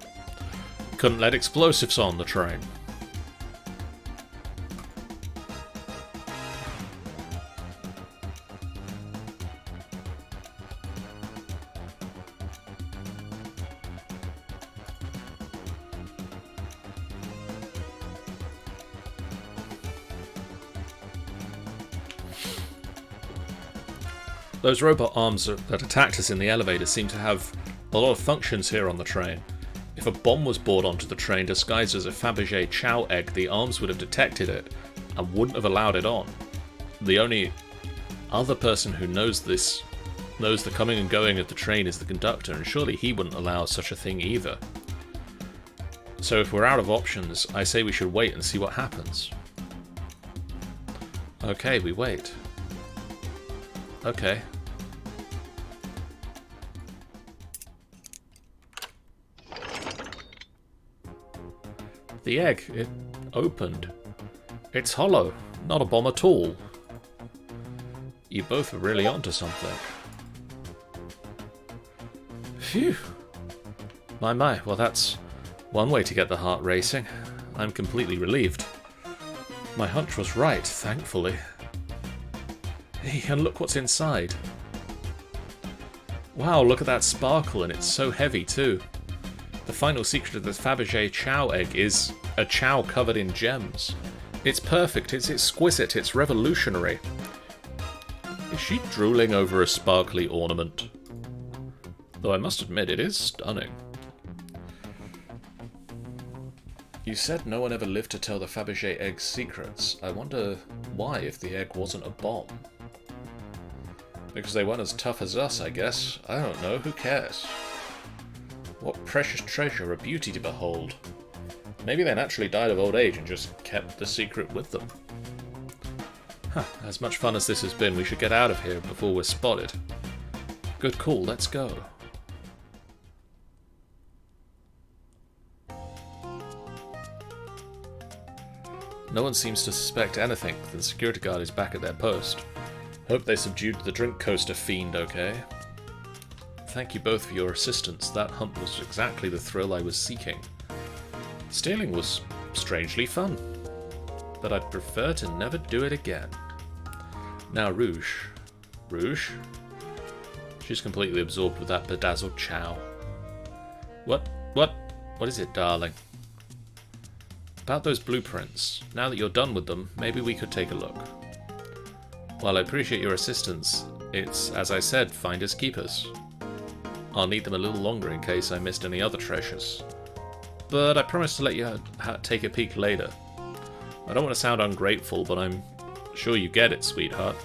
Couldn't let explosives on the train. Those robot arms that attacked us in the elevator seem to have a lot of functions here on the train. If a bomb was brought onto the train disguised as a Fabergé chow egg, the arms would have detected it and wouldn't have allowed it on. The only other person who knows the coming and going of the train is the conductor, and surely he wouldn't allow such a thing either. So if we're out of options, I say we should wait and see what happens. Okay, we wait. Okay. The egg, it opened. It's hollow, not a bomb at all. You both were really onto something. Phew. My, well that's one way to get the heart racing. I'm completely relieved. My hunch was right, thankfully. Hey, and look what's inside. Wow, look at that sparkle, and it's so heavy too. The final secret of the Fabergé Chow egg is a chow covered in gems. It's perfect, it's exquisite, it's revolutionary. Is she drooling over a sparkly ornament? Though I must admit, it is stunning. You said no one ever lived to tell the Fabergé egg's secrets. I wonder why, if the egg wasn't a bomb. Because they weren't as tough as us, I guess. I don't know, who cares? What precious treasure, a beauty to behold. Maybe they naturally died of old age and just kept the secret with them. Huh, as much fun as this has been, we should get out of here before we're spotted. Good call, let's go. No one seems to suspect anything. The security guard is back at their post. Hope they subdued the drink coaster fiend, okay? Thank you both for your assistance. That hunt was exactly the thrill I was seeking. Stealing was strangely fun, but I'd prefer to never do it again. Now Rouge. Rouge? She's completely absorbed with that bedazzled chow. What is it, darling? About those blueprints. Now that you're done with them, maybe we could take a look. While I appreciate your assistance, it's, as I said, finders keepers. I'll need them a little longer in case I missed any other treasures. But I promise to let you take a peek later. I don't want to sound ungrateful, but I'm sure you get it, sweetheart.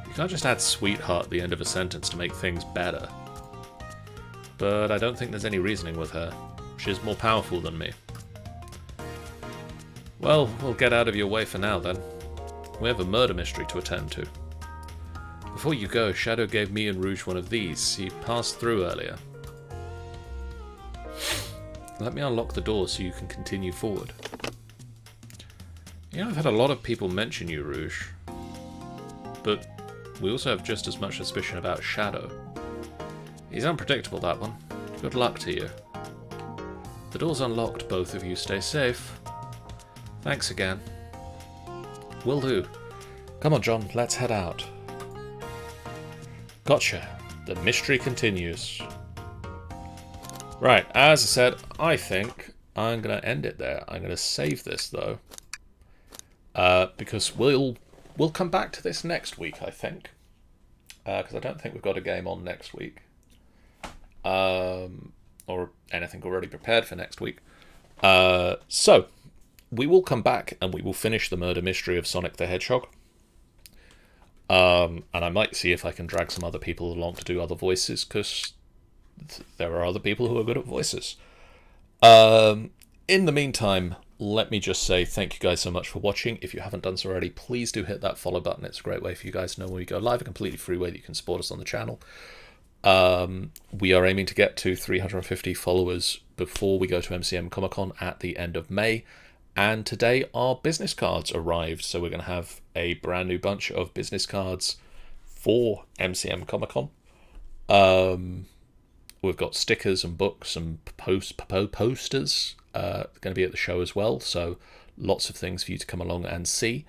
You can't just add sweetheart at the end of a sentence to make things better. But I don't think there's any reasoning with her. She's more powerful than me. Well, we'll get out of your way for now, then. We have a murder mystery to attend to. Before you go, Shadow gave me and Rouge one of these. He passed through earlier. Let me unlock the door so you can continue forward. You know, I've had a lot of people mention you, Rouge. But we also have just as much suspicion about Shadow. He's unpredictable, that one. Good luck to you. The door's unlocked, both of you. Stay safe. Thanks again. Will do. Come on, John, let's head out. Gotcha. The mystery continues. Right, as I said, I think I'm going to end it there. I'm going to save this, though. Because we'll come back to this next week, I think. Because I don't think we've got a game on next week. Or anything already prepared for next week. So, we will come back and we will finish the murder mystery of Sonic the Hedgehog. And I might see if I can drag some other people along to do other voices, because there are other people who are good at voices. In the meantime, let me just say thank you guys so much for watching. If you haven't done so already, please do hit that follow button. It's a great way for you guys to know when we go live, a completely free way that you can support us on the channel. We are aiming to get to 350 followers before we go to MCM Comic Con at the end of May. And today our business cards arrived, so we're going to have a brand new bunch of business cards for MCM Comic Con. We've got stickers and books and posters going to be at the show as well, so lots of things for you to come along and see.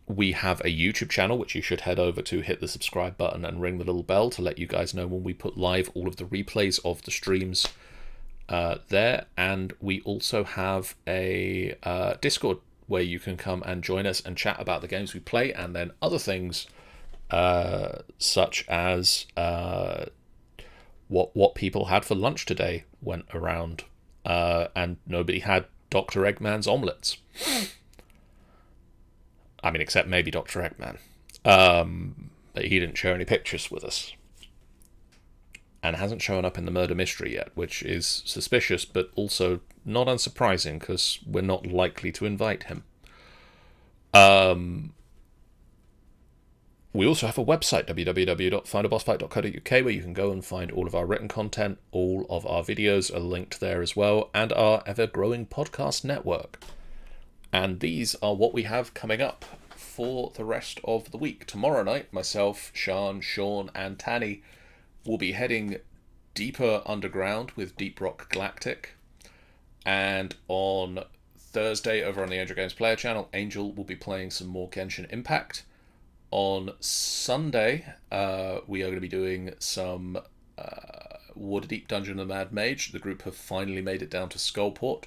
We have a YouTube channel, which you should head over to, hit the subscribe button and ring the little bell to let you guys know when we put live all of the replays of the streams there. And we also have a Discord where you can come and join us and chat about the games we play, and then other things such as what people had for lunch today went around, and nobody had Dr. Eggman's omelets. I mean, except maybe Dr. Eggman. But he didn't share any pictures with us. And hasn't shown up in the murder mystery yet, which is suspicious, but also not unsurprising, because we're not likely to invite him. We also have a website, www.findabossfight.co.uk, where you can go and find all of our written content. All of our videos are linked there as well, and our ever-growing podcast network. And these are what we have coming up for the rest of the week. Tomorrow night, myself, Sean, and Tanny will be heading deeper underground with Deep Rock Galactic. And on Thursday, over on the Angel Games Player channel, Angel will be playing some more Genshin Impact. On Sunday, we are going to be doing some Waterdeep Dungeon of the Mad Mage. The group have finally made it down to Skullport.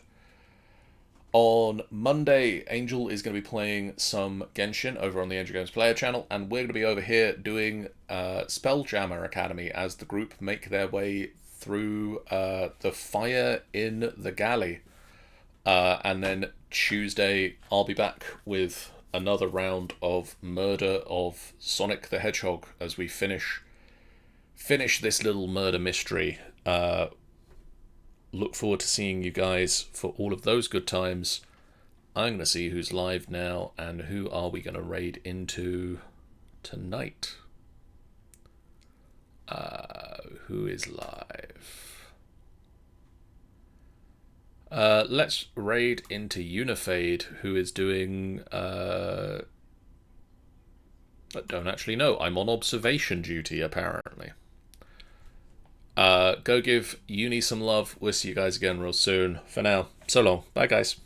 On Monday, Angel is going to be playing some Genshin over on the Angel Games Player channel, and we're going to be over here doing Spelljammer Academy as the group make their way through the fire in the galley. And then Tuesday, I'll be back with another round of Murder of Sonic the Hedgehog as we finish this little murder mystery. Look forward to seeing you guys for all of those good times. I'm going to see who's live now and who are we going to raid into tonight. Who is live? Let's raid into Unifade, who is doing... I don't actually know. I'm on observation duty, apparently. Go give Uni some love. We'll see you guys again real soon. For now, so long. Bye, guys.